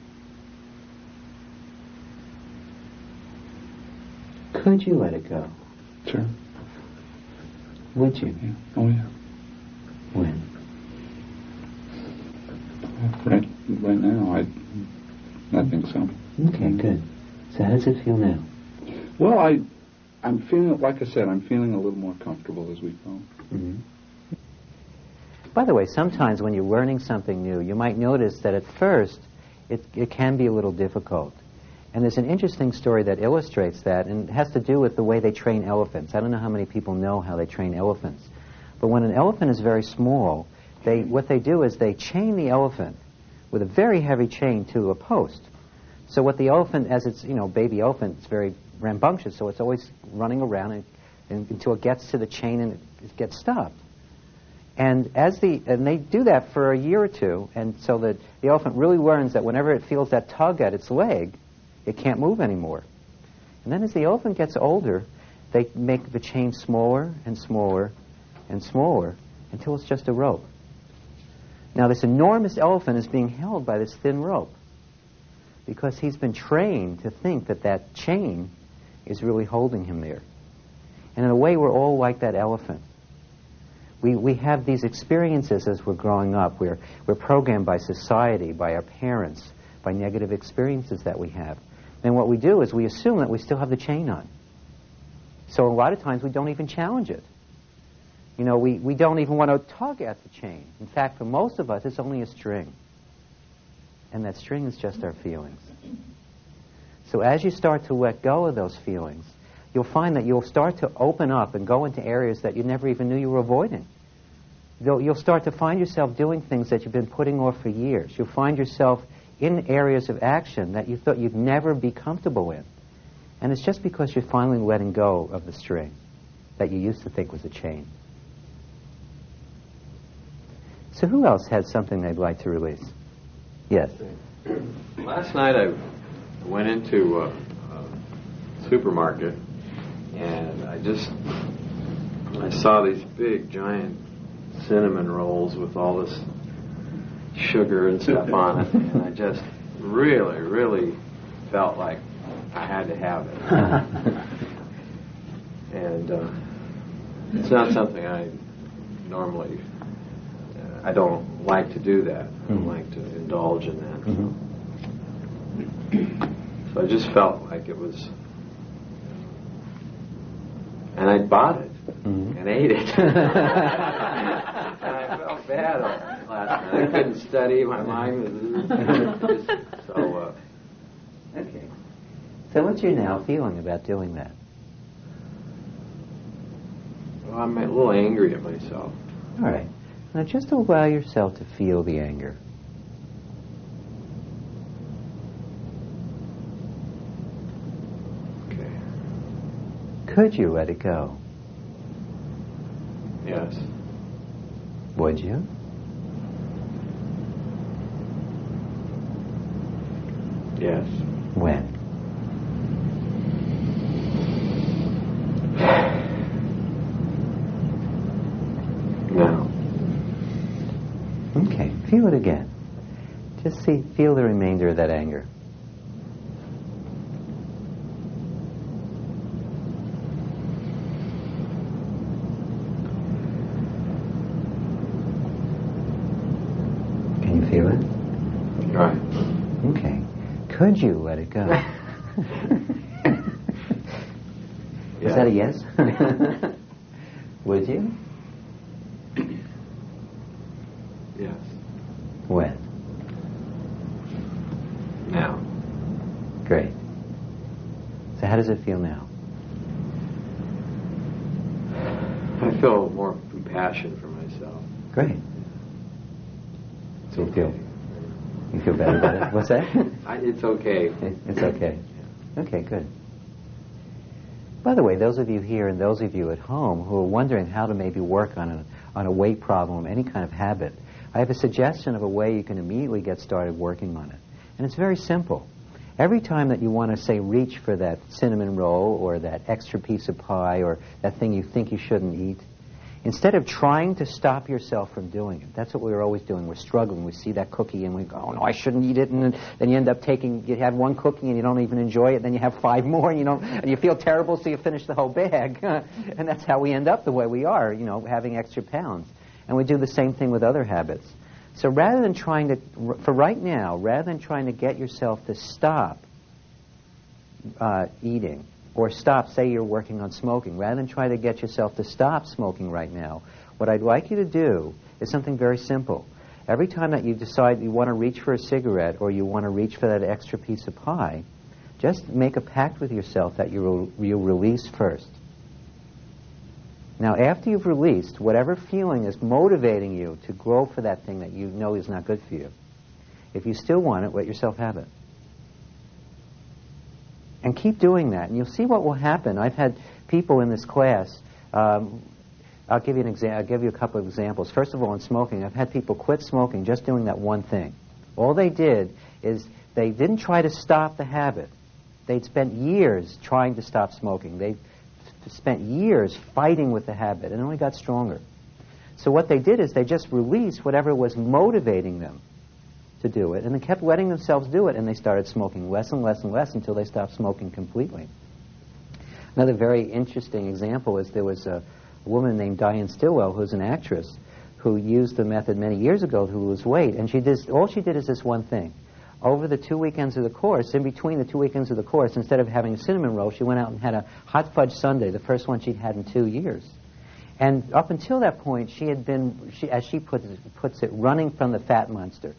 Could you let it go? Sure. Would you? Yeah. Oh yeah. When? Right now, I think so. Okay, good. So how does it feel now? Well, I'm feeling, like I said, I'm feeling a little more comfortable as we go. Mm-hmm. By the way, sometimes when you're learning something new, you might notice that at first it can be a little difficult. And there's an interesting story that illustrates that, and it has to do with the way they train elephants. I don't know how many people know how they train elephants. But when an elephant is very small, what they do is they chain the elephant with a very heavy chain to a post. So what the elephant, as it's, baby elephant, it's very rambunctious, so it's always running around until it gets to the chain and it gets stopped. And they do that for a year or two, and so that the elephant really learns that whenever it feels that tug at its leg, it can't move anymore. And then as the elephant gets older, they make the chain smaller and smaller and smaller until it's just a rope. Now this enormous elephant is being held by this thin rope because he's been trained to think that that chain is really holding him there. And in a way, we're all like that elephant. We have these experiences as we're growing up. We're programmed by society, by our parents, by negative experiences that we have. And what we do is we assume that we still have the chain on. So a lot of times we don't even challenge it. We don't even want to tug at the chain. In fact, for most of us, it's only a string. And that string is just our feelings. So as you start to let go of those feelings, you'll find that you'll start to open up and go into areas that you never even knew you were avoiding. You'll start to find yourself doing things that you've been putting off for years. You'll find yourself in areas of action that you thought you'd never be comfortable in. And it's just because you're finally letting go of the string that you used to think was a chain. So who else has something they'd like to release? Yes. Last night I went into a supermarket and I saw these big giant cinnamon rolls with all this sugar and stuff on it, and I just really, really felt like I had to have it. And it's not something I normally, I don't like to do that. I don't like to indulge in that. Mm-hmm. So I just felt like it was, and I bought it and ate it. And I felt bad last night. I couldn't study. My mind was just so. Okay. So what's your now feeling about doing that? Well, I'm a little angry at myself. All right. Now just allow yourself to feel the anger. Okay. Could you let it go? Yes. Would you? Yes. When? Now. Okay, feel it again. Just feel the remainder of that anger. Can you feel it? Right. Okay. Could you let it go? Is that a yes? Would you? Yes. When? Now. Great. So how does it feel now? I feel more compassion for myself. Great. So you feel better about it? What's that? It's okay. It's okay. Okay, good. By the way, those of you here and those of you at home who are wondering how to maybe work on a weight problem, any kind of habit, I have a suggestion of a way you can immediately get started working on it. And it's very simple. Every time that you want to, say, reach for that cinnamon roll or that extra piece of pie or that thing you think you shouldn't eat, instead of trying to stop yourself from doing it, that's what we're always doing. We're struggling. We see that cookie and we go, oh, no, I shouldn't eat it. And then you end up you have one cookie and you don't even enjoy it. Then you have 5 more and you feel terrible, so you finish the whole bag. And that's how we end up the way we are, having extra pounds. And we do the same thing with other habits. So rather than trying to get yourself to stop eating, or stop, say you're working on smoking, rather than try to get yourself to stop smoking right now, what I'd like you to do is something very simple. Every time that you decide you want to reach for a cigarette or you want to reach for that extra piece of pie, just make a pact with yourself that you'll release first. Now, after you've released, whatever feeling is motivating you to go for that thing that you know is not good for you, if you still want it, let yourself have it. And keep doing that, and you'll see what will happen. I've had people in this class. I'll give you a couple of examples. First of all, in smoking, I've had people quit smoking just doing that one thing. All they did is they didn't try to stop the habit. They'd spent years trying to stop smoking. They spent years fighting with the habit, and only got stronger. So what they did is they just released whatever was motivating them to do it, and they kept letting themselves do it, and they started smoking less and less and less until they stopped smoking completely. Another very interesting example is there was a woman named Diane Stilwell, who's an actress, who used the method many years ago to lose weight, and all she did is this one thing. Over the 2 weekends of the course, in between the 2 weekends of the course, instead of having a cinnamon roll, she went out and had a hot fudge sundae, the first one she'd had in 2 years. And up until that point, she had been, as she puts it, running from the fat monster.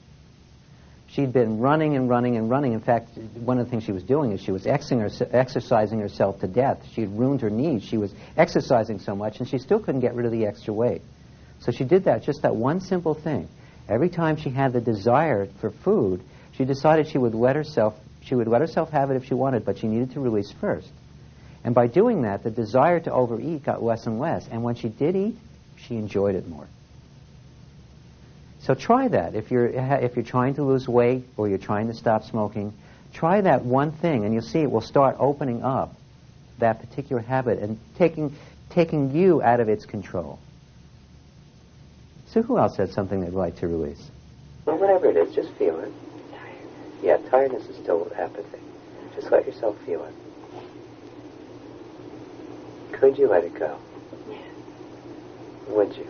She'd been running and running and running. In fact, one of the things she was doing is she was exercising herself to death. She had ruined her knees. She was exercising so much, and she still couldn't get rid of the extra weight. So she did that, just that one simple thing. Every time she had the desire for food, she decided she would let herself have it if she wanted, but she needed to release first. And by doing that, the desire to overeat got less and less. And when she did eat, she enjoyed it more. So try that. If you're trying to lose weight or you're trying to stop smoking, try that one thing, and you'll see it will start opening up that particular habit and taking you out of its control. So who else has something they'd like to release? Well, whatever it is, just feel it. Yeah, tiredness is still apathy. Just let yourself feel it. Could you let it go? Yeah. Would you?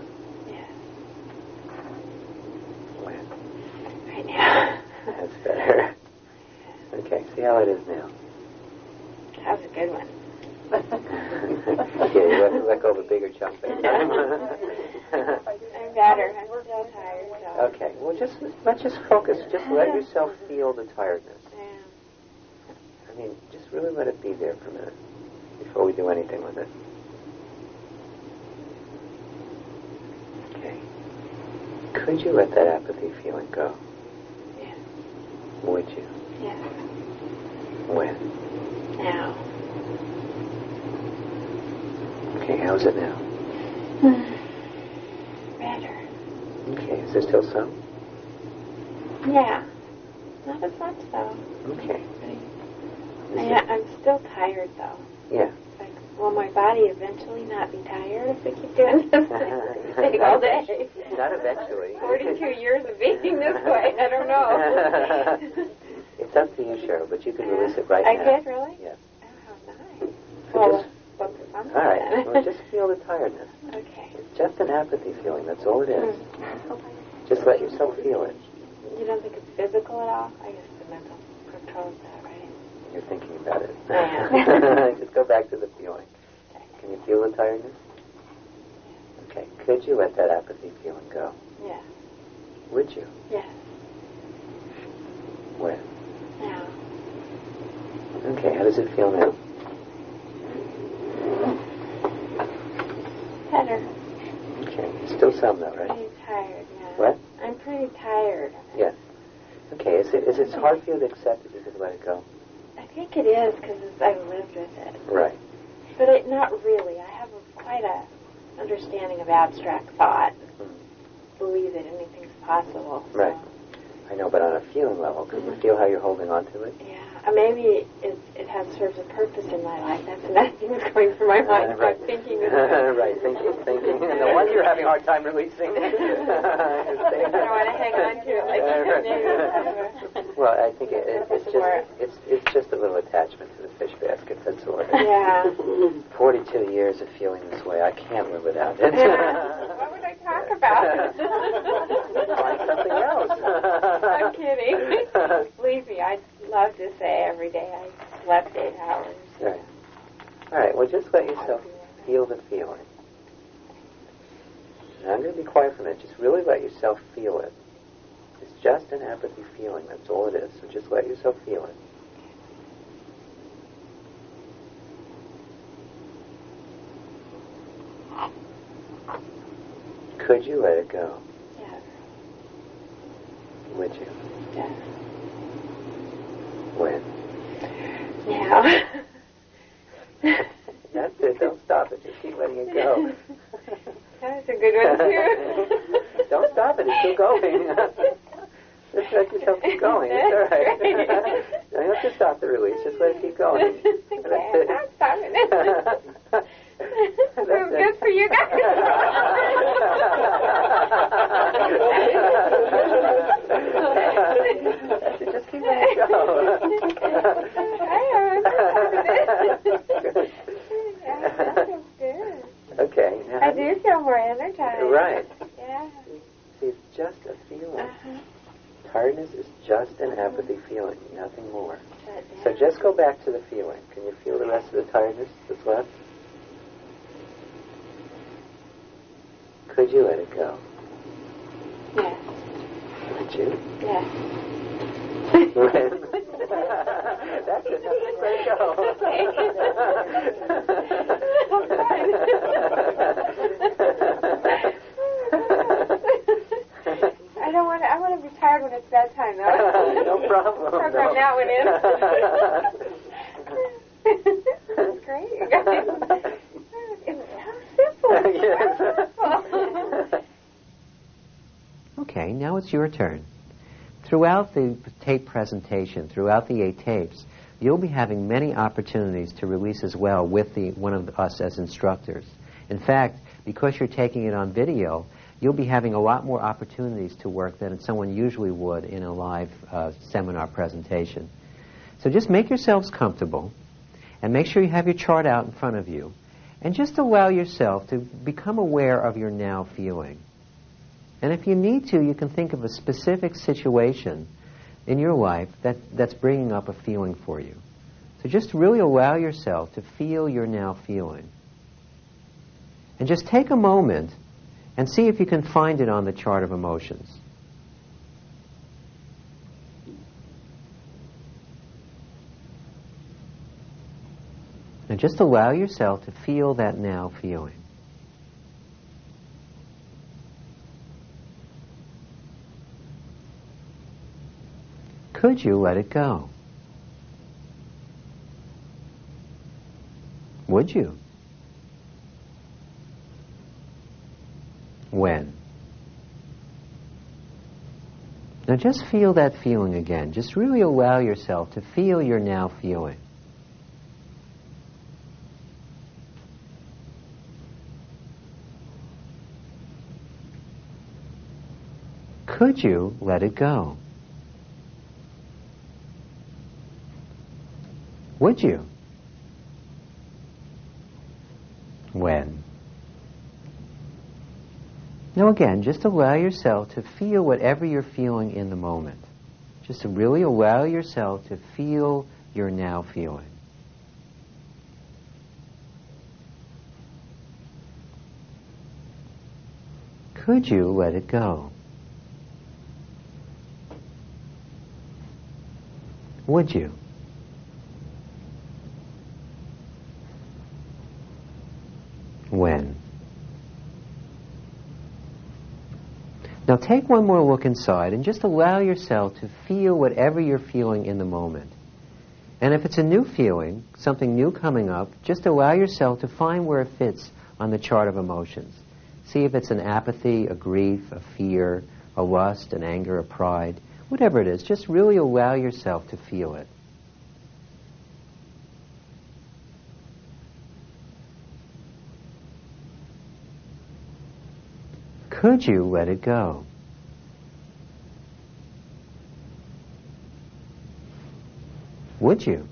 Yeah. When? Right now. That's better. Okay, see how it is now. That was a good one. Okay, you let go of a bigger chunk this time. I'm better. I'm still tired. So. Okay, well, let's just focus. Just let yourself feel the tiredness. Yeah. I mean, just really let it be there for a minute before we do anything with it. Okay. Could you let that apathy feeling go? Yeah. Would you? Yeah. When? Now. Okay, how's it now? Better. Okay, is there still some? Yeah. Not as much, though. Okay. I'm still tired, though. Yeah. It's like, will my body eventually not be tired if I keep doing this thing all day? Not eventually. 42 years of being this way. I don't know. It's up to you, Cheryl, but you can release it right now. now. I could, really? Yeah. Oh, nice. So Well, focus on all right. that. Well, just feel the tiredness. Okay. It's just an apathy feeling. That's all it is. Just let yourself feel it. You don't think it's physical at all? I guess the mental controls that, right? You're thinking about it. Yeah. Just go back to the feeling. Okay. Can you feel the tiredness? Okay. Could you let that apathy feeling go? Yeah. Would you? Yeah. When? Now. Okay. How does it feel now? Better. Okay. Still some though, right? I'm tired now. What? I'm pretty tired. Yeah. Okay. Is it hard for you to accept that you could let it go? I think it is because I've lived with it. Right. But not really. I have quite a understanding of abstract thought. Believe that anything's possible. So. Right. I know, but on a feeling level, can you feel how you're holding on to it? Yeah. Maybe it serves a purpose in my life. That's another thing that's going through my mind. Right. I'm thinking this right, thinking. And the ones you're having a hard time releasing. I don't want to hang on to it like Well, I think it's just a little attachment to the fish basket, that's all. Yeah. 42 years of feeling this way. I can't live without it. What would I talk about? Find something else. I'm kidding. Believe me, I'd love to say every day I slept 8 hours. Right. All right, well, just let yourself feel the feeling. And I'm going to be quiet for a minute. Just really let yourself feel it. It's just an apathy feeling. That's all it is. So just let yourself feel it. Could you let it go? Yes. Would you? Yes. When? Now. That's it. Don't stop it. Just keep letting it go. That's a good one, too. Don't stop it. It's still going. Just let yourself keep going. It's all right. You don't have to stop the release. Just let it keep going. Okay, I'm not stopping it. So good for you guys. Just keep letting it go. Okay. I do feel more energized. Right. Yeah. See, it's just a feeling. Tiredness is just an apathy feeling, nothing more. So just go back to the feeling. Can you feel the rest of the tiredness that's left? Could you let it go? Yes. Would you? Yes. That's it. Let it go. I want to be tired when it's bedtime, though. No problem. Program that one in. That's great, you guys. It's so simple. Yes. Okay, now it's your turn. Throughout the tape presentation, throughout the 8 tapes, you'll be having many opportunities to release as well with one of us as instructors. In fact, because you're taking it on video, you'll be having a lot more opportunities to work than someone usually would in a live seminar presentation. So just make yourselves comfortable and make sure you have your chart out in front of you and just allow yourself to become aware of your now feeling. And if you need to, you can think of a specific situation in your life that's bringing up a feeling for you. So just really allow yourself to feel your now feeling. And just take a moment and see if you can find it on the chart of emotions. And just allow yourself to feel that now feeling. Could you let it go? Would you? When? Now just feel that feeling again. Just really allow yourself to feel your now feeling. Could you let it go? Would you? When? Now again, just allow yourself to feel whatever you're feeling in the moment. Just to really allow yourself to feel your now feeling. Could you let it go? Would you? When? Now take one more look inside and just allow yourself to feel whatever you're feeling in the moment. And if it's a new feeling, something new coming up, just allow yourself to find where it fits on the chart of emotions. See if it's an apathy, a grief, a fear, a lust, an anger, a pride, whatever it is. Just really allow yourself to feel it. Could you let it go? Would you?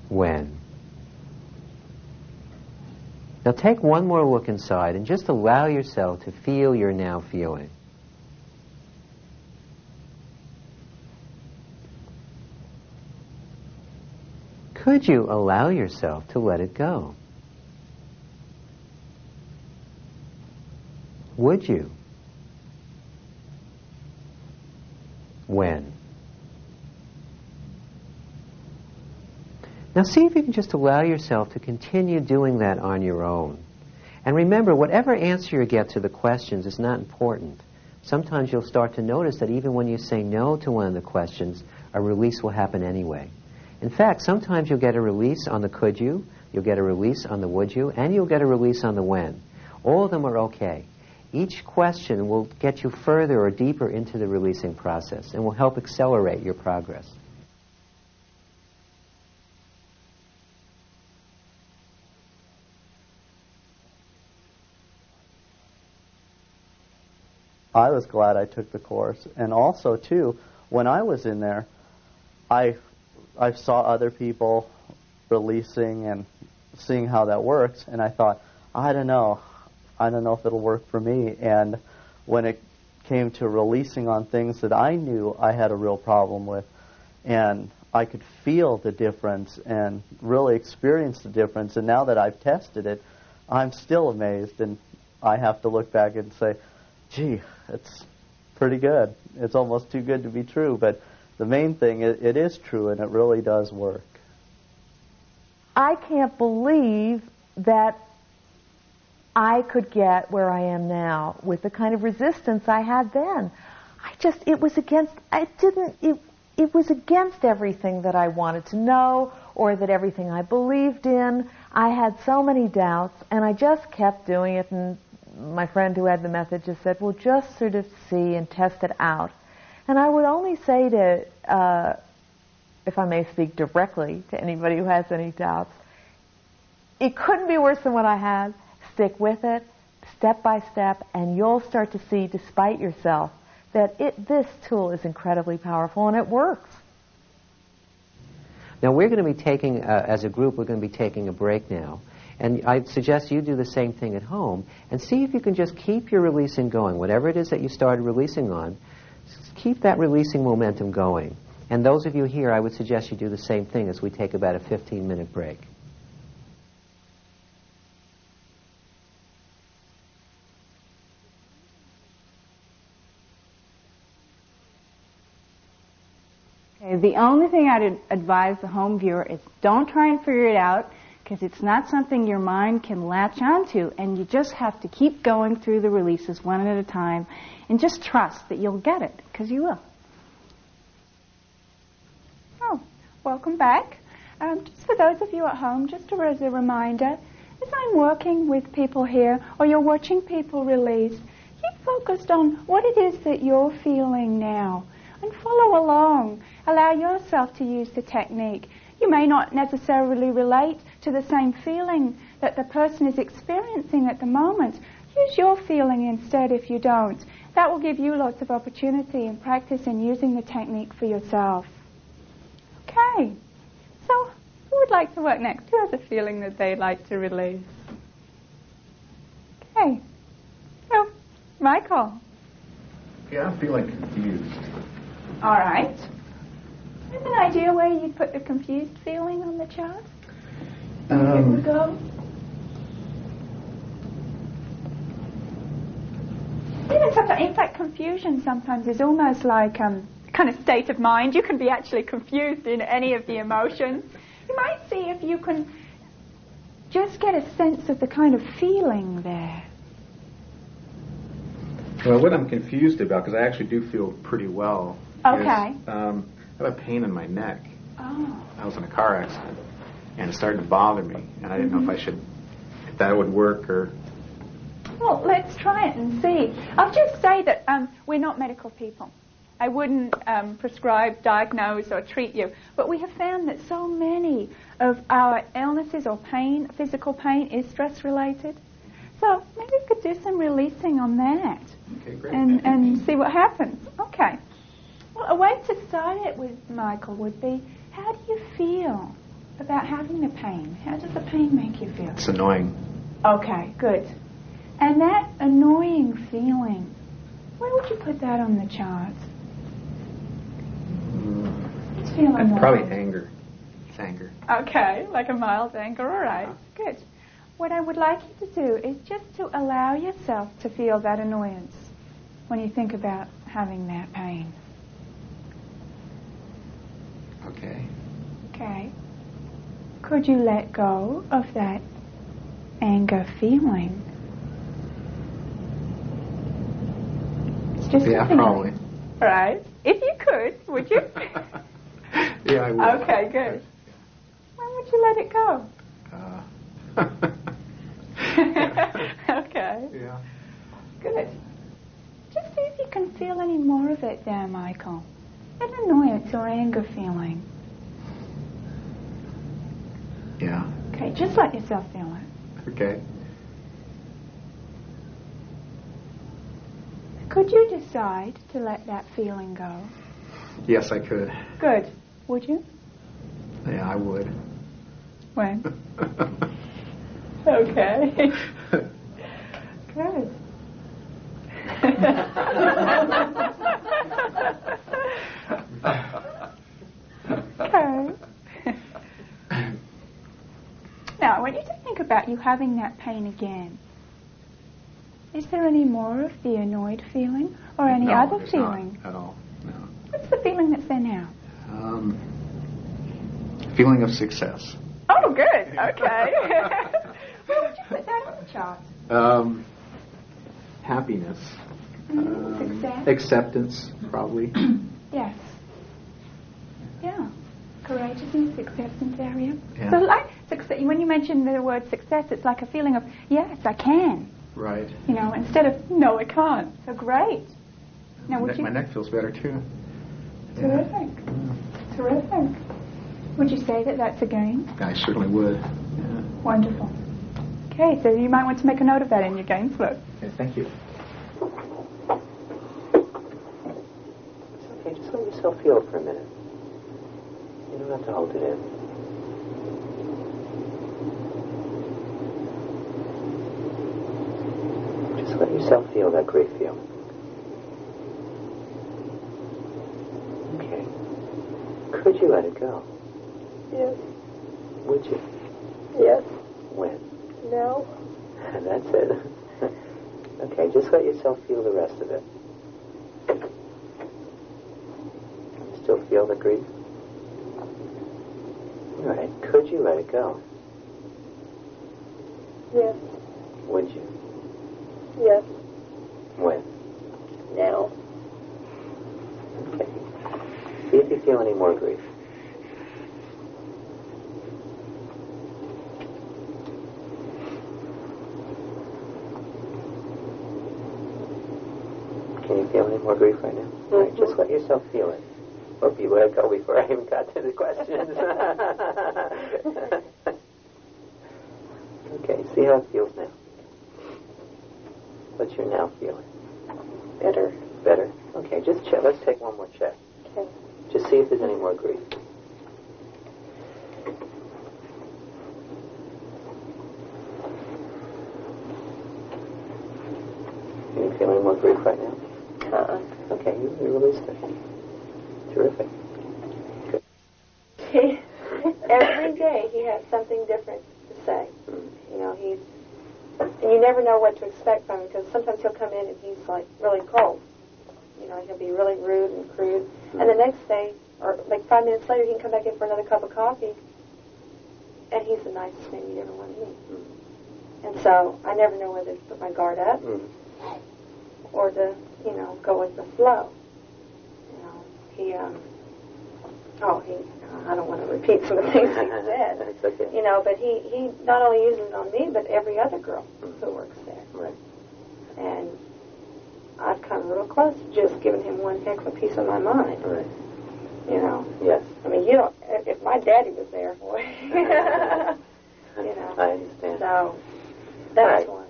When? Now take one more look inside and just allow yourself to feel you're now feeling. Could you allow yourself to let it go? Would you? When? Now see if you can just allow yourself to continue doing that on your own. And remember, whatever answer you get to the questions is not important. Sometimes you'll start to notice that even when you say no to one of the questions, a release will happen anyway. In fact, sometimes you'll get a release on the could you, you'll get a release on the would you, and you'll get a release on the when. All of them are okay. Each question will get you further or deeper into the releasing process and will help accelerate your progress. I was glad I took the course. And also, too, when I was in there, I saw other people releasing and seeing how that works, and I thought, I don't know if it'll work for me. And when it came to releasing on things that I knew I had a real problem with, and I could feel the difference and really experience the difference, and now that I've tested it, I'm still amazed, and I have to look back and say, gee, it's pretty good. It's almost too good to be true, but the main thing, it is true, and it really does work. I can't believe that I could get where I am now with the kind of resistance I had then. It was against everything that I wanted to know or that everything I believed in. I had so many doubts, and I just kept doing it, and my friend who had the method just said, well, just sort of see and test it out. And I would only say to, if I may speak directly to anybody who has any doubts, it couldn't be worse than what I had. Stick with it, step by step, and you'll start to see, despite yourself, that this tool is incredibly powerful and it works. Now we're going to be taking, as a group, we're going to be taking a break now. And I suggest you do the same thing at home and see if you can just keep your releasing going. Whatever it is that you started releasing on, keep that releasing momentum going. And those of you here, I would suggest you do the same thing as we take about a 15-minute break. Okay, the only thing I'd advise the home viewer is don't try and figure it out, because it's not something your mind can latch onto, and you just have to keep going through the releases one at a time and just trust that you'll get it, because you will. Oh, welcome back. Just for those of you at home, just as a reminder, as I'm working with people here, or you're watching people release, keep focused on what it is that you're feeling now, and follow along. Allow yourself to use the technique. You may not necessarily relate to the same feeling that the person is experiencing at the moment. Use your feeling instead if you don't. That will give you lots of opportunity and practice in using the technique for yourself. Okay, so who would like to work next? Who has a feeling that they'd like to release? Okay, so Michael. Yeah, I'm feeling confused. All right. Do you have an idea where you'd put the confused feeling on the chart? Here we go. Even sometimes, in fact, confusion sometimes is almost like a kind of state of mind. You can be actually confused in any of the emotions. You might see if you can just get a sense of the kind of feeling there. Well, what I'm confused about, because I actually do feel pretty well, Okay. is I have a pain in my neck. Oh. I was in a car accident, and it started to bother me, and I didn't know if that would work or... Well, let's try it and see. I'll just say that we're not medical people. I wouldn't prescribe, diagnose, or treat you. But we have found that so many of our illnesses or pain, physical pain, is stress-related. So maybe we could do some releasing on that. Okay, great. And see what happens. Okay. Well, a way to start it with, Michael, would be, how do you feel about having the pain? How does the pain make you feel? It's annoying. Okay, good. And that annoying feeling, where would you put that on the chart? It's feeling annoying. Probably anger. It's anger. Okay, like a mild anger. All right, good. What I would like you to do is just to allow yourself to feel that annoyance when you think about having that pain. Okay. Okay. Could you let go of that anger feeling? It's just Yeah, a feeling. probably. Right. If you could, would you? Yeah, I would. Okay, good. When would you let it go? Okay. Yeah. Good. Just see if you can feel any more of it there, Michael. An annoyance or anger feeling. Yeah. Okay, just let yourself feel it. Okay. Could you decide to let that feeling go? Yes, I could. Good. Would you? Yeah, I would. When? Okay. Good. Okay. Now, I want you to think about you having that pain again. Is there any more of the annoyed feeling or any No, other there's feeling? not at all. No. What's the feeling that's there now? Feeling of success. Oh, good. Okay. Where would you put that on the chart? Happiness. Success? Acceptance, probably. Yes. Yeah. Courageousness, acceptance area. Yeah. So, like, when you mention the word success, it's like a feeling of, yes, I can. Right. You know, instead of, no, I can't. So great. Now, would you... My neck feels better, too. Terrific. Yeah. Terrific. Would you say that that's a gain? I certainly would. Yeah. Wonderful. Okay, so you might want to make a note of that in your gains book. Okay, thank you. It's okay, just let yourself feel it for a minute. You don't have to hold it in. Just let yourself feel that great feeling. Okay. Could you let it go? Yes. Would you? Yes. When? No. And that's it. Okay, just let yourself feel the rest of it. Still feel the grief? All right. Could you let it go? Yes. Would you? Yes. When? Now. Okay. See if you feel any more grief. Can you feel any more grief right now? Mm-hmm. All right, just let yourself feel it. Hope you let it go before I even got to the questions. Okay, see how it feels now. What's your now feeling? Better. Better? Okay, just check. Let's take one more check. Okay. Just see if there's any more grief. Can you feel any more grief right now? Okay, you released it. Terrific. Good. Every day he has something different to say. You know, and you never know what to expect from him, because sometimes he'll come in and he's like really cold. You know, he'll be really rude and crude. And the next day, or like 5 minutes later, he can come back in for another cup of coffee, and he's the nicest man you'd ever want to meet. And so I never know whether to put my guard up or to, go with the flow. I don't want to repeat some of the things he said. It's okay. But he not only uses it on me, but every other girl who works there. Right. And I've come real close to just giving him one heck of a piece of my mind. Right. Yes. I mean, if my daddy was there, boy. I understand. So, that's one.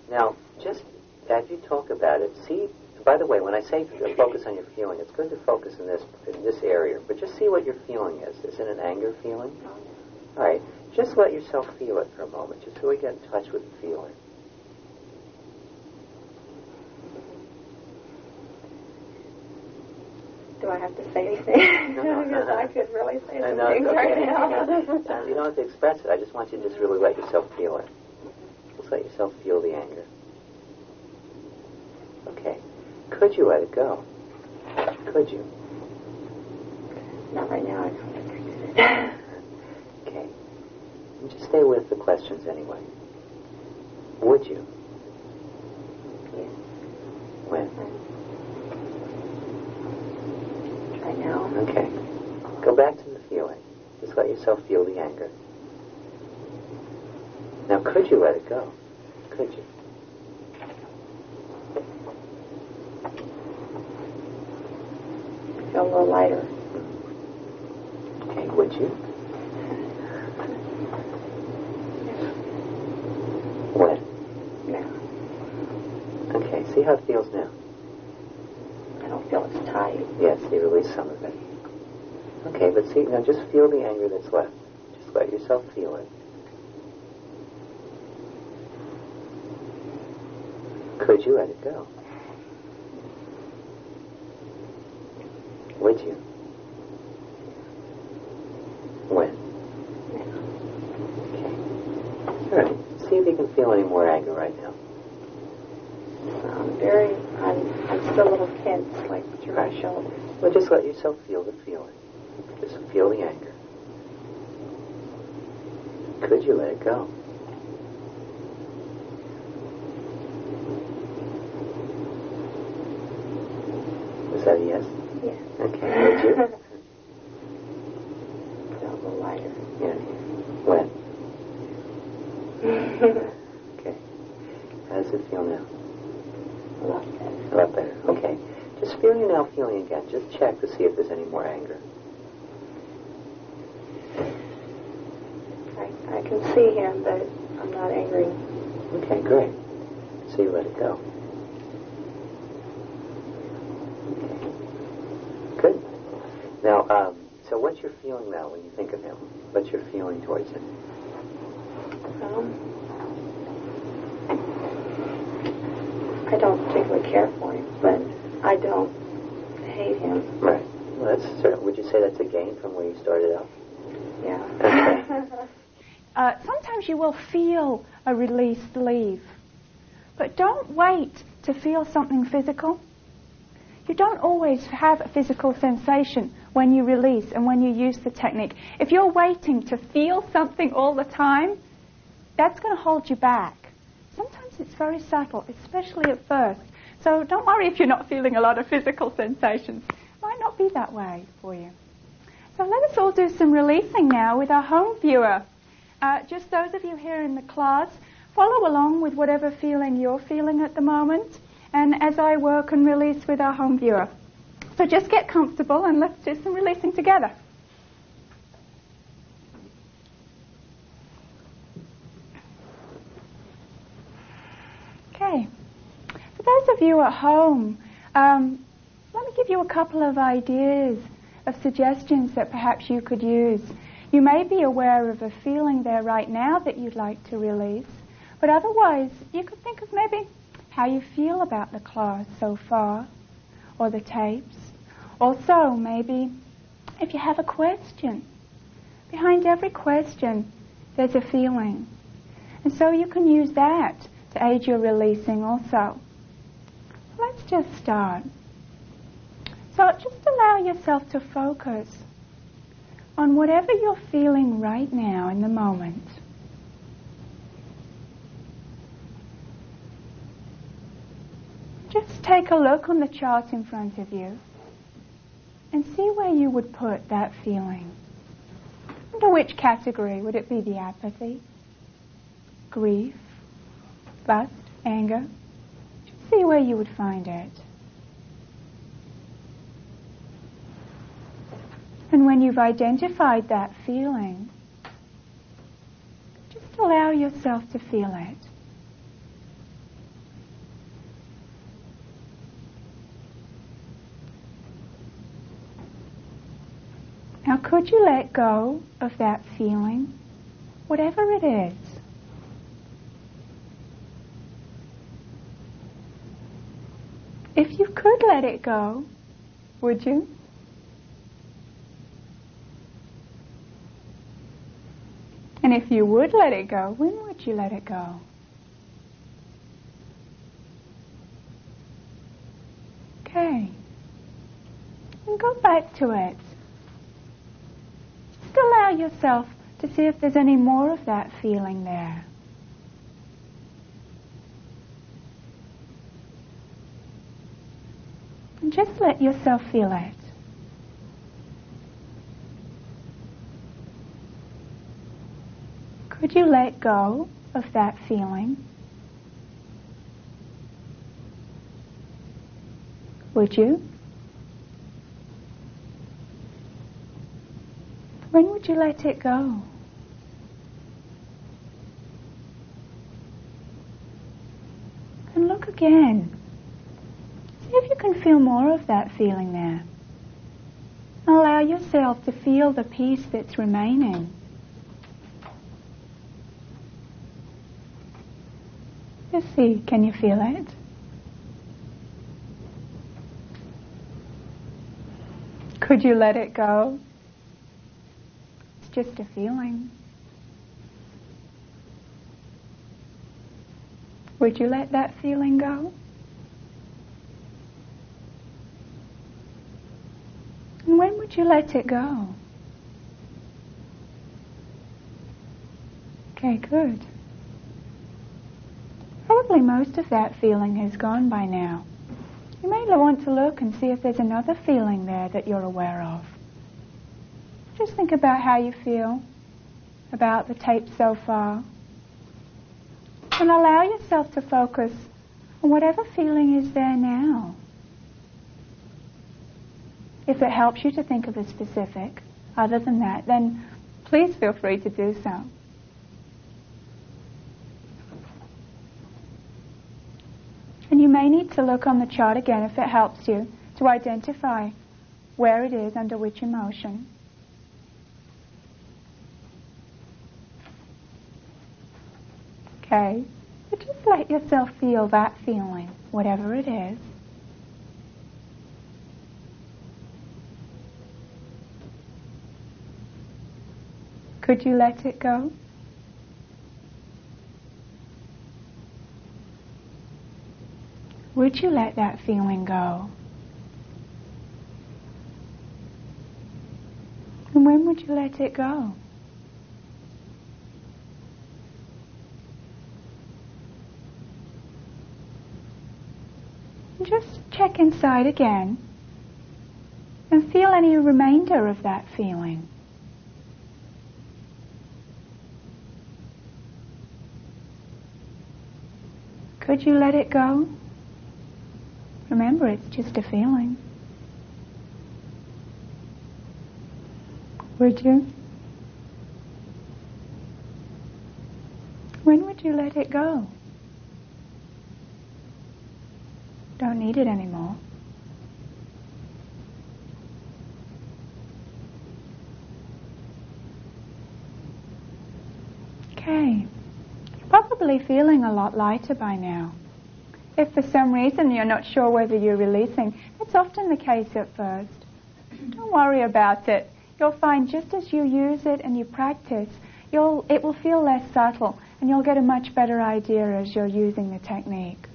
Now, just as you talk about it, see, by the way, when I say focus on your feeling, it's good to focus in this area, but just see what your feeling is. Is it an anger feeling? All right. Just let yourself feel it for a moment, just so we get in touch with the feeling. Do I have to say anything? Because I could really say some things right now. You don't have to express it. I just want you to just really let yourself feel it. Just let yourself feel the anger. Okay. Could you let it go? Could you? Not right now. I don't. Okay. And just stay with the questions anyway. Would you? Yes. When? Right now. Okay. Go back to the feeling. Just let yourself feel the anger. Now, could you let it go? Could you? Feel a little lighter. Okay, would you? When? Now. Okay, see how it feels now. I don't feel as tight. Yes, you release some of it. Okay, but see, now just feel the anger that's left. Just let yourself feel it. Could you let it go? Would you? When? Okay. All right. See if you can feel any more anger right now. I'm still a little tense, like through my shoulders. Well, just let yourself feel the feeling. Just feel the anger. Could you let it go? Was that a yes? Yes. Okay, would you? Feel a little lighter. Yeah. When? Okay. How does it feel now? A lot better. A lot better. Okay. Just feel your now feeling again. Just check to see if there's any more anger. I can see him, but I'm not angry. Okay, great. So you let it go. Okay. Good. Now, so what's your feeling now when you think of him? What's your feeling towards him? I don't particularly care for him, but I don't hate him. Right. Well, that's certain. Would you say that's a gain from where you started out? Yeah. Okay. Sometimes you will feel a release leave, but don't wait to feel something physical. You don't always have a physical sensation when you release and when you use the technique. If you're waiting to feel something all the time, that's going to hold you back. Sometimes it's very subtle, especially at first. So don't worry if you're not feeling a lot of physical sensations. It might not be that way for you. So let us all do some releasing now with our home viewer. Just those of you here in the class, follow along with whatever feeling you're feeling at the moment, and as I work and release with our home viewer. So just get comfortable and let's do some releasing together. Okay. For those of you at home, let me give you a couple of ideas, of suggestions that perhaps you could use. You may be aware of a feeling there right now that you'd like to release, but otherwise you could think of maybe how you feel about the class so far, or the tapes. Also, maybe if you have a question. Behind every question, there's a feeling. And so you can use that to aid your releasing also. Let's just start. So just allow yourself to focus on whatever you're feeling right now in the moment. Just take a look on the chart in front of you and see where you would put that feeling. Under which category? Would it be the apathy, grief, lust, anger? Just see where you would find it. And when you've identified that feeling, just allow yourself to feel it. Now, could you let go of that feeling, whatever it is? If you could let it go, would you? And if you would let it go, when would you let it go? Okay. And go back to it. Just allow yourself to see if there's any more of that feeling there. And just let yourself feel it. Could you let go of that feeling? Would you? When would you let it go? And look again. See if you can feel more of that feeling there. Allow yourself to feel the peace that's remaining. Just see, can you feel it? Could you let it go? It's just a feeling. Would you let that feeling go? And when would you let it go? Okay, good. Probably most of that feeling has gone by now. You may want to look and see if there's another feeling there that you're aware of. Just think about how you feel about the tape so far. And allow yourself to focus on whatever feeling is there now. If it helps you to think of a specific other than that, then please feel free to do so. And you may need to look on the chart again if it helps you to identify where it is under which emotion. Okay, but just let yourself feel that feeling, whatever it is. Could you let it go? Would you let that feeling go? And when would you let it go? And just check inside again and feel any remainder of that feeling. Could you let it go? Remember, it's just a feeling. Would you? When would you let it go? Don't need it anymore. Okay. You're probably feeling a lot lighter by now. If for some reason you're not sure whether you're releasing, it's often the case at first. Don't worry about it. You'll find just as you use it and you practice, it will feel less subtle and you'll get a much better idea as you're using the technique.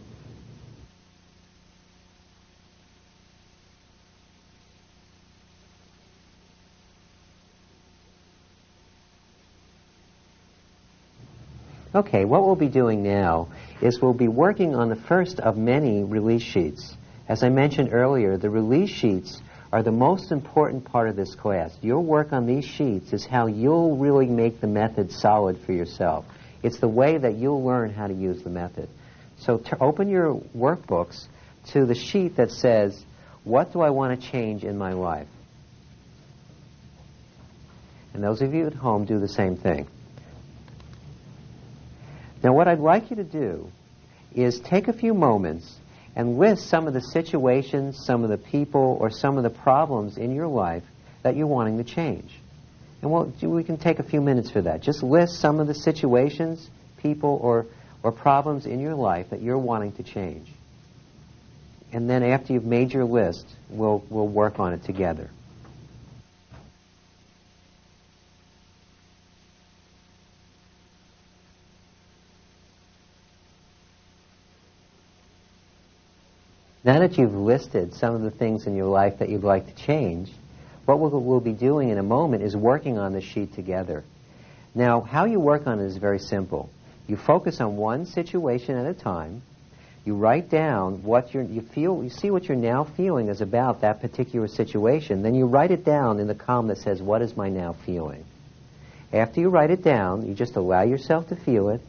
Okay, what we'll be doing now is we'll be working on the first of many release sheets. As I mentioned earlier, the release sheets are the most important part of this class. Your work on these sheets is how you'll really make the method solid for yourself. It's the way that you'll learn how to use the method. So open your workbooks to the sheet that says, what do I want to change in my life? And those of you at home do the same thing. Now what I'd like you to do is take a few moments and list some of the situations, some of the people, or some of the problems in your life that you're wanting to change. And we can take a few minutes for that. Just list some of the situations, people, or problems in your life that you're wanting to change. And then after you've made your list, we'll work on it together. Now that you've listed some of the things in your life that you'd like to change, what we'll be doing in a moment is working on the sheet together. Now, how you work on it is very simple. You focus on one situation at a time. You write down what you see what you're now feeling is about that particular situation. Then you write it down in the column that says, what is my now feeling? After you write it down, you just allow yourself to feel it.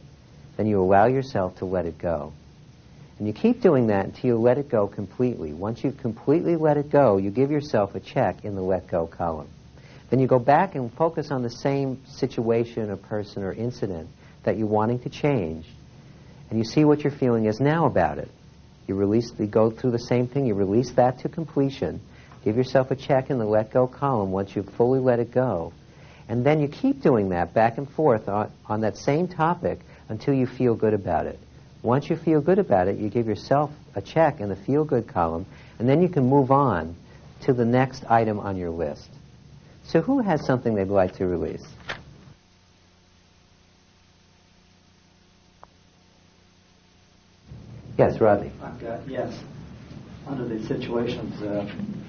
Then you allow yourself to let it go. And you keep doing that until you let it go completely. Once you've completely let it go, you give yourself a check in the let go column. Then you go back and focus on the same situation or person or incident that you're wanting to change. And you see what your feeling is now about it. You go through the same thing, you release that to completion. Give yourself a check in the let go column once you've fully let it go. And then you keep doing that back and forth on that same topic until you feel good about it. Once you feel good about it, you give yourself a check in the feel-good column, and then you can move on to the next item on your list. So who has something they'd like to release? Yes, Rodney. Yes. Under these situations,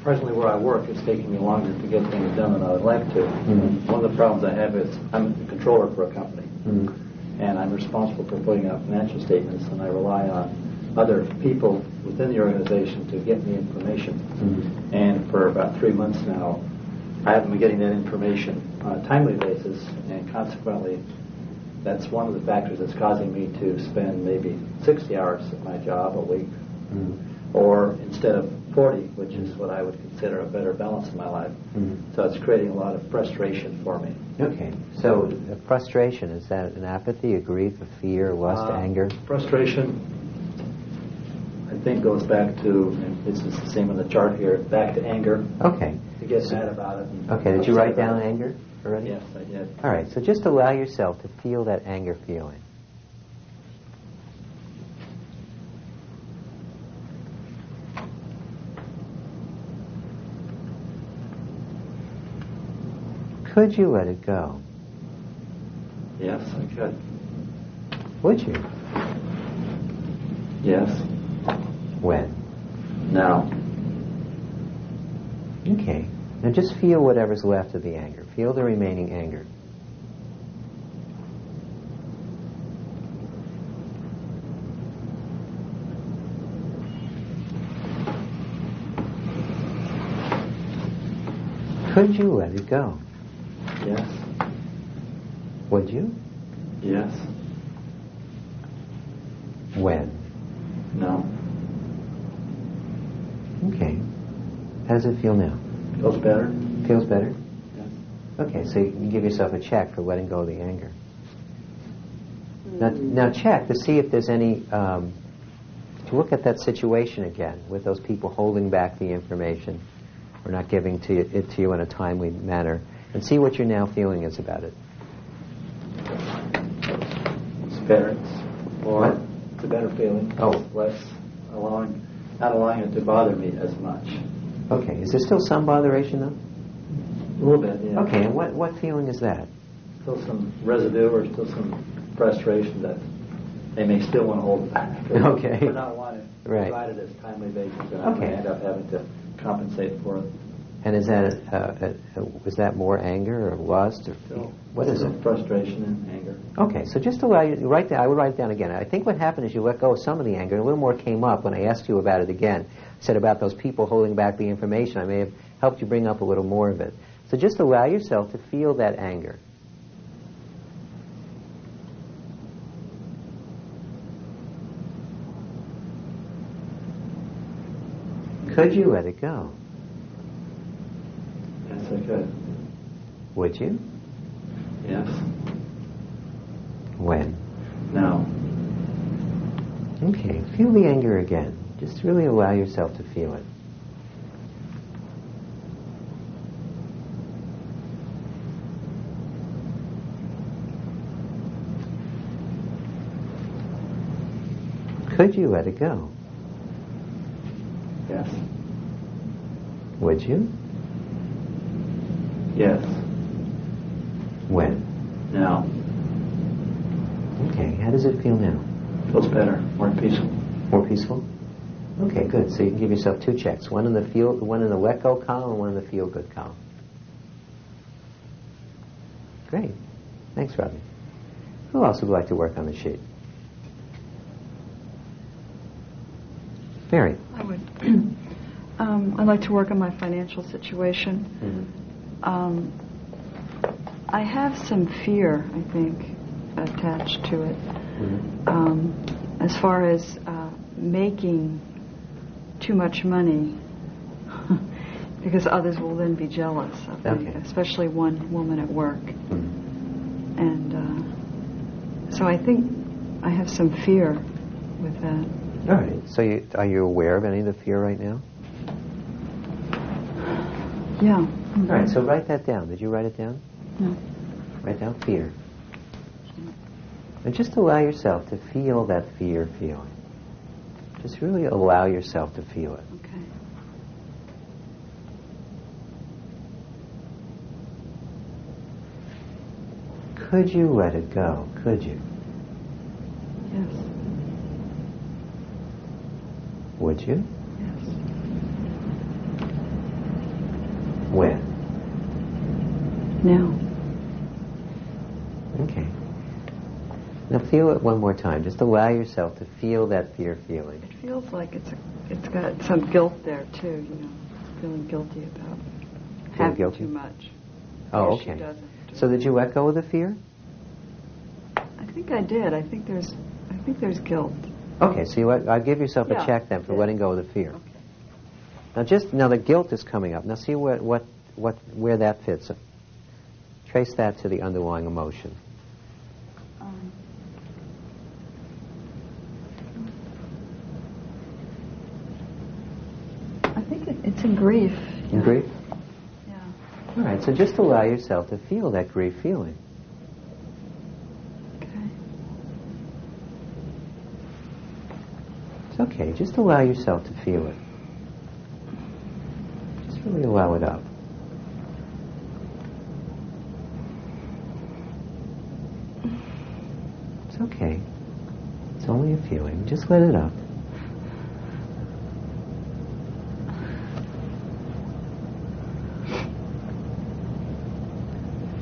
presently where I work, it's taking me longer to get things done than I would like to. Mm-hmm. One of the problems I have is I'm the controller for a company. Mm-hmm. And I'm responsible for putting out financial statements, and I rely on other people within the organization to get me information. Mm-hmm. And for about 3 months now, I haven't been getting that information on a timely basis, and consequently, that's one of the factors that's causing me to spend maybe 60 hours at my job a week, or instead of 40, which is what I would consider a better balance in my life. So it's creating a lot of frustration for me. Okay. So frustration, is that an apathy, a grief, a fear, lust, anger? Frustration, I think, goes back to, and this is the same on the chart here, back to anger. Okay. To get mad about it. Okay, did you write down anger already? Yes, I did. All right, so just allow yourself to feel that anger feeling. Could you let it go? Yes, I could. Would you? Yes. When? Now. Okay. Now just feel whatever's left of the anger. Feel the remaining anger. Could you let it go? Yes. Would you? Yes. When? No. Okay. How does it feel now? Feels better. Feels better? Yes. Okay, so you can give yourself a check for letting go of the anger. Now check to see if there's any, to look at that situation again with those people holding back the information or not giving it to you in a timely manner, and see what your now feeling is about it. It's better. It's a better feeling. Oh. It's less not allowing it to bother me as much. Okay. Is there still some botheration though? A little bit, yeah. Okay, and what feeling is that? Still some residue or still some frustration that they may still want to hold it back. Okay. Or not want to provide it as timely basis, and I'm going to end up having to compensate for And is that more anger or lust or what is it? Frustration and anger. Okay, so just allow you write that. I would write it down again. I think what happened is you let go of some of the anger, and a little more came up when I asked you about it again. I said about those people holding back the information. I may have helped you bring up a little more of it. So just allow yourself to feel that anger. Could you let it go? Yes, I could. Would you? Yes. When? Now. Okay, feel the anger again. Just really allow yourself to feel it. Could you let it go? Yes. Would you? Yes. When? Now. Okay, how does it feel now? Feels better, more peaceful. More peaceful? Okay, good. So you can give yourself 2 checks. One in the let go column and one in the feel good column. Great. Thanks, Robbie. Who else would like to work on the sheet? Mary. I would. I'd like to work on my financial situation. Mm-hmm. I have some fear, I think, attached to it. Mm-hmm. As far as making too much money, because others will then be jealous of me, especially one woman at work. Mm-hmm. And so I think I have some fear with that. All right. So are you aware of any of the fear right now? Yeah. Mm-hmm. All right. So write that down. Did you write it down? No. Write down fear. And just allow yourself to feel that fear feeling. Just really allow yourself to feel it. Okay. Could you let it go? Could you? Yes. Would you? Yes. When? Now. Okay. Now feel it one more time. Just allow yourself to feel that fear feeling. It feels like it's got some guilt there too, feeling guilty about having guilty? too much. Oh, She okay. doesn't. So did you let go of the fear? I think I did. I think there's guilt. Okay, so I'll give yourself a check then for letting go of the fear. Okay. Now the guilt is coming up. Now see where that fits. Trace that to the underlying emotion. I think it's in grief. In grief? Yeah. All right, so just allow yourself to feel that grief feeling. Okay. It's okay. Just allow yourself to feel it. Just really allow it up. It's okay. It's only a feeling. Just let it up.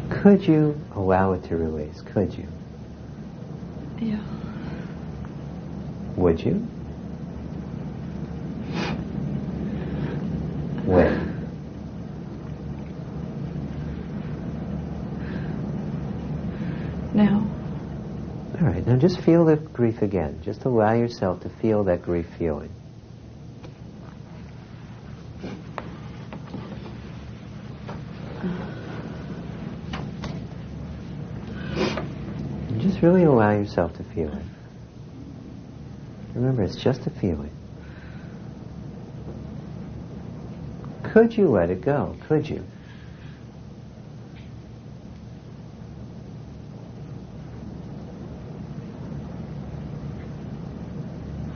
Could you allow it to release? Could you? Yeah. Would you? When? Now. All right, now just feel the grief again. Just allow yourself to feel that grief feeling. And just really allow yourself to feel it. Remember, it's just a feeling. Could you let it go? Could you?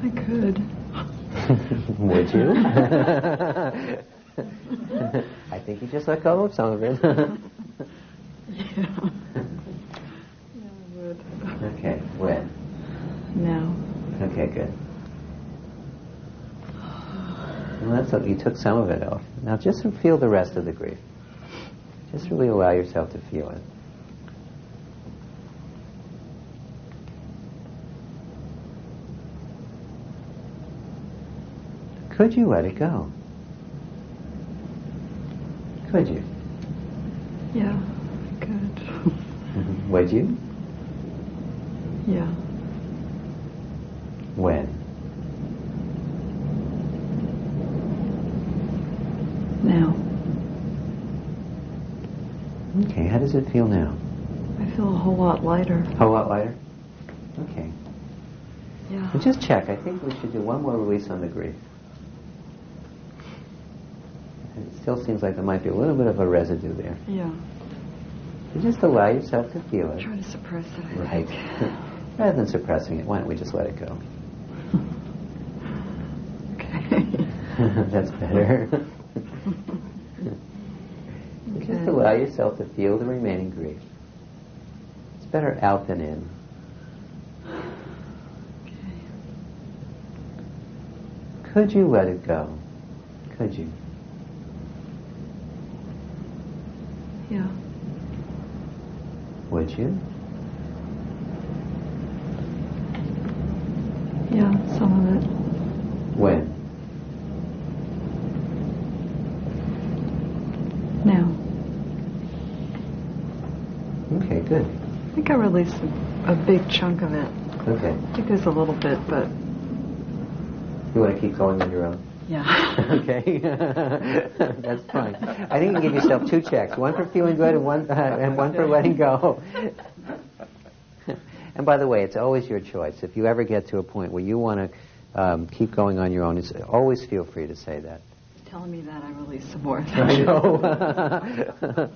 I could. Would you? I think you just let go of some of it. Yeah. Yeah, I would. Okay, when? Now. Okay, good. Well, that's okay. You took some of it off. Now just feel the rest of the grief. Just really allow yourself to feel it. Could you let it go? Could you? Yeah, I could. Would you? Yeah. When? Now. Okay, how does it feel now? I feel a whole lot lighter. A whole lot lighter? Okay. Yeah. And just check. I think we should do one more release on the grief. It still seems like there might be a little bit of a residue there. Yeah. And just allow yourself to feel it. Try to suppress it. Right. Rather than suppressing it, why don't we just let it go? Okay. That's better. Just allow yourself to feel the remaining grief. It's better out than in. Okay. Could you let it go? Could you? Yeah. Would you? Yeah, some of it. When? Now. Okay, good. I think I released a big chunk of it. Okay. I think there's a little bit, but... You want to keep going on your own? Yeah. Okay. That's fine. I think you can give yourself 2 checks. One for feeling good and one for letting go. And by the way, it's always your choice. If you ever get to a point where you want to keep going on your own, always feel free to say that. Telling me that I release some more. I know.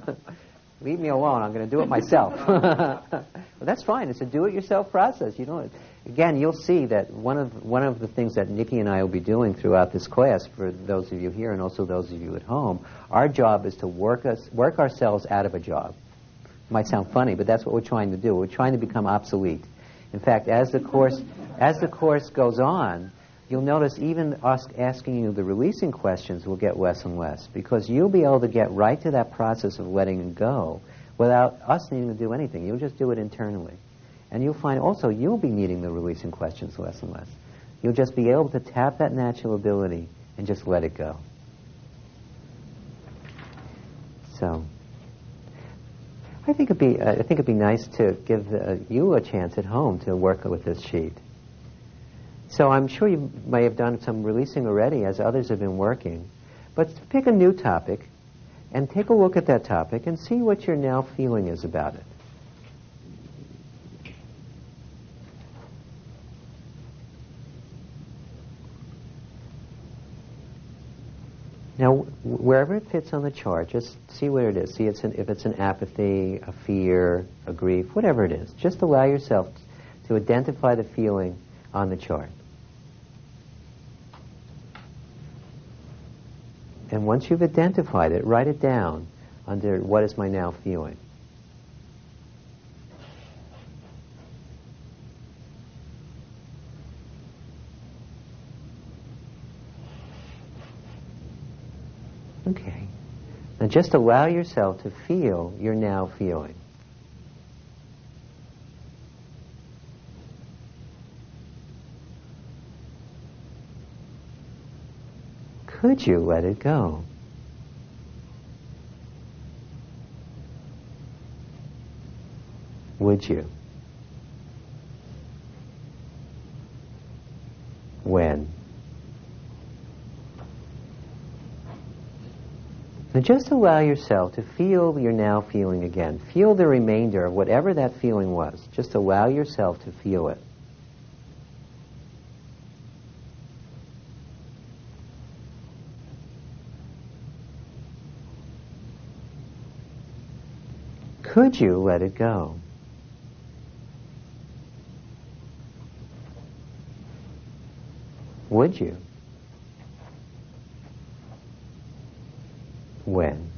Leave me alone. I'm going to do it myself. Well, that's fine. It's a do-it-yourself process. You know, again, you'll see that one of the things that Nikki and I will be doing throughout this class, for those of you here and also those of you at home, our job is to work ourselves out of a job. It might sound funny, but that's what we're trying to do. We're trying to become obsolete. In fact, as the course goes on, you'll notice even us asking you the releasing questions will get less and less, because you'll be able to get right to that process of letting it go without us needing to do anything. You'll just do it internally. And you'll find also you'll be needing the releasing questions less and less. You'll just be able to tap that natural ability and just let it go. So, I think it'd be nice to give you a chance at home to work with this sheet. So I'm sure you may have done some releasing already as others have been working. But pick a new topic and take a look at that topic and see what your now feeling is about it. Now, wherever it fits on the chart, just see where it is. See if it's an apathy, a fear, a grief, whatever it is. Just allow yourself to identify the feeling on the chart. And once you've identified it, write it down under what is my now feeling. Okay. Now just allow yourself to feel your now feeling. Could you let it go? Would you? When? Now just allow yourself to feel your now feeling again. Feel the remainder of whatever that feeling was. Just allow yourself to feel it. Could you let it go? Would you? When?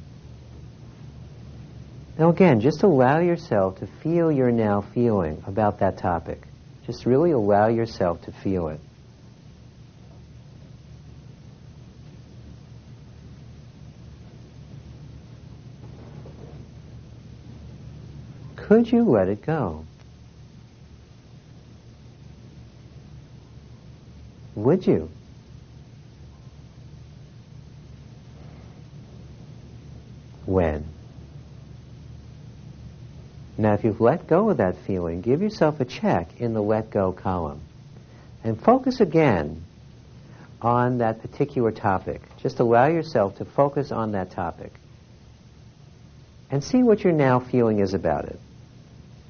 Now again, just allow yourself to feel your now feeling about that topic. Just really allow yourself to feel it. Could you let it go? Would you? When? Now, if you've let go of that feeling, give yourself a check in the let go column. And focus again on that particular topic. Just allow yourself to focus on that topic. And see what your now feeling is about it.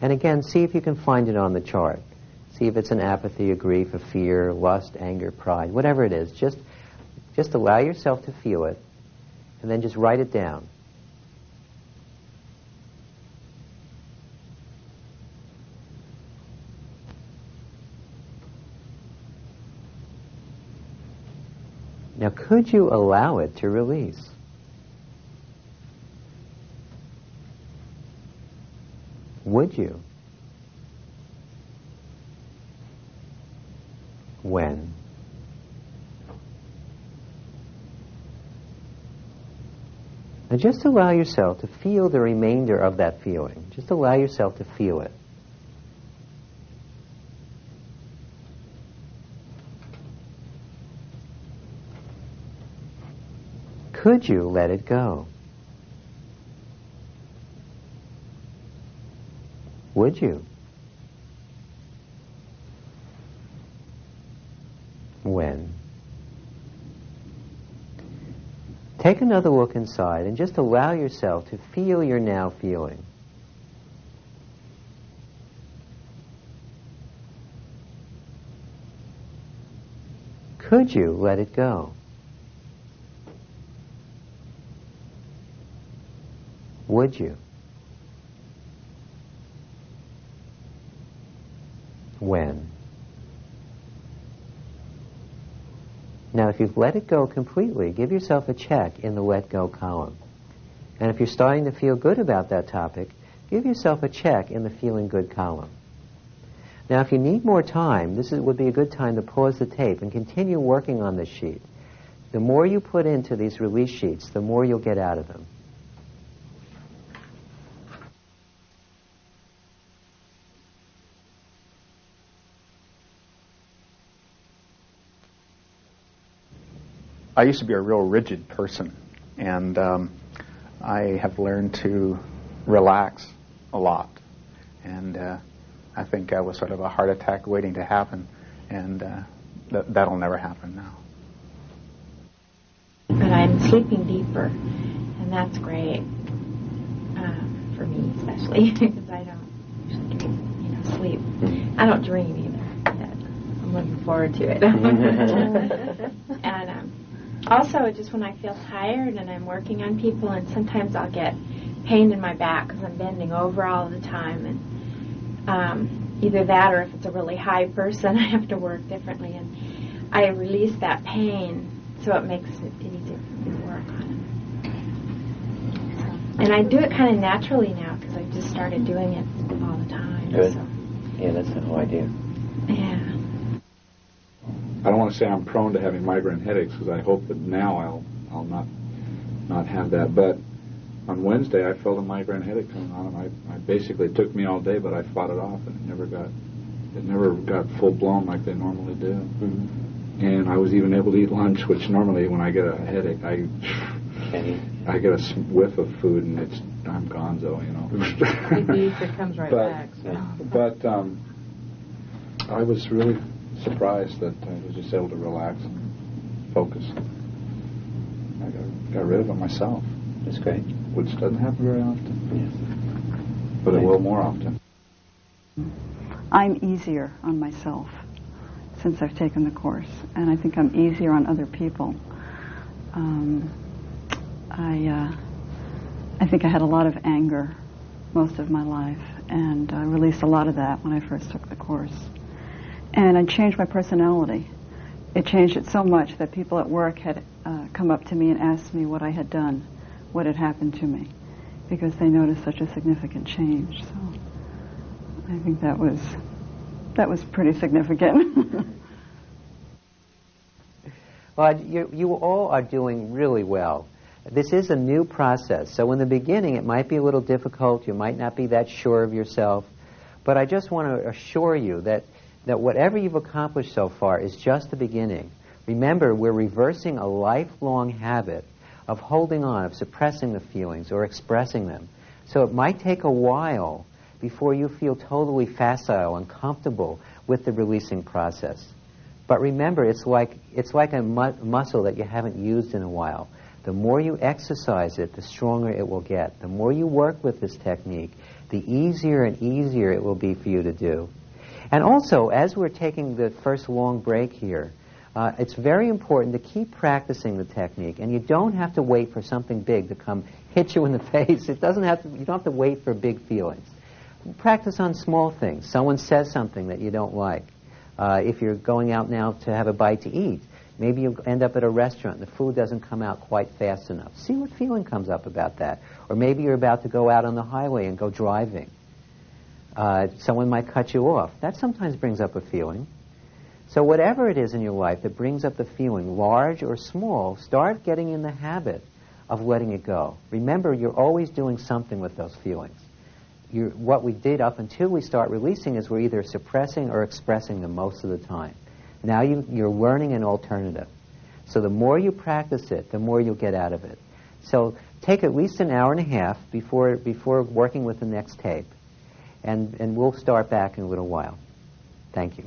And again, see if you can find it on the chart. See if it's an apathy, a grief, a fear, lust, anger, pride, whatever it is. Just allow yourself to feel it, and then just write it down. Now, could you allow it to release? Would you? When? And just allow yourself to feel the remainder of that feeling. Just allow yourself to feel it. Could you let it go? Would you? When? Take another look inside and just allow yourself to feel your now feeling. Could you let it go? Would you? When? Now, if you've let it go completely, give yourself a check in the let go column. And if you're starting to feel good about that topic, give yourself a check in the feeling good column. Now, if you need more time, would be a good time to pause the tape and continue working on this sheet. The more you put into these release sheets, the more you'll get out of them. I used to be a real rigid person, and I have learned to relax a lot. And I think I was sort of a heart attack waiting to happen, and that'll never happen now. But I'm sleeping deeper, and that's great for me, especially because I don't usually sleep. I don't dream either. Yet. I'm looking forward to it. And also, just when I feel tired and I'm working on people, and sometimes I'll get pain in my back because I'm bending over all the time, and either that or if it's a really high person, I have to work differently, and I release that pain, so it makes it easier for me to work on it. And I do it kind of naturally now because I've just started doing it all the time. Good. So. Yeah, that's the whole idea. Yeah. I don't want to say I'm prone to having migraine headaches because I hope that now I'll not have that. But on Wednesday I felt a migraine headache coming on, and I basically it took me all day, but I fought it off, and it never got full blown like they normally do. Mm-hmm. And I was even able to eat lunch, which normally when I get a headache I get a whiff of food and I'm gonzo, It comes right back. So. But I was really surprised that I was just able to relax and focus. I got rid of it myself. That's great. Which doesn't happen very often. Yes. But it will more often. I'm easier on myself since I've taken the course, and I think I'm easier on other people. I think I had a lot of anger most of my life, and I released a lot of that when I first took the course. And I changed my personality. It changed it so much that people at work had come up to me and asked me what I had done, what had happened to me, because they noticed such a significant change. So I think that was pretty significant. Well, you all are doing really well. This is a new process. So in the beginning, it might be a little difficult. You might not be that sure of yourself. But I just want to assure you that whatever you've accomplished so far is just the beginning. Remember, we're reversing a lifelong habit of holding on, of suppressing the feelings or expressing them. So it might take a while before you feel totally facile and comfortable with the releasing process. But remember, it's like a muscle that you haven't used in a while. The more you exercise it, the stronger it will get. The more you work with this technique, the easier and easier it will be for you to do. And also, as we're taking the first long break here, it's very important to keep practicing the technique, and you don't have to wait for something big to come hit you in the face. You don't have to wait for big feelings. Practice on small things. Someone says something that you don't like. If you're going out now to have a bite to eat, maybe you end up at a restaurant and the food doesn't come out quite fast enough. See what feeling comes up about that. Or maybe you're about to go out on the highway and go driving. Someone might cut you off. That sometimes brings up a feeling. So whatever it is in your life that brings up the feeling, large or small, start getting in the habit of letting it go. Remember, you're always doing something with those feelings. What we did up until we start releasing is we're either suppressing or expressing them most of the time. Now you're learning an alternative. So the more you practice it, the more you'll get out of it. So take at least an hour and a half before working with the next tape. And we'll start back in a little while. Thank you.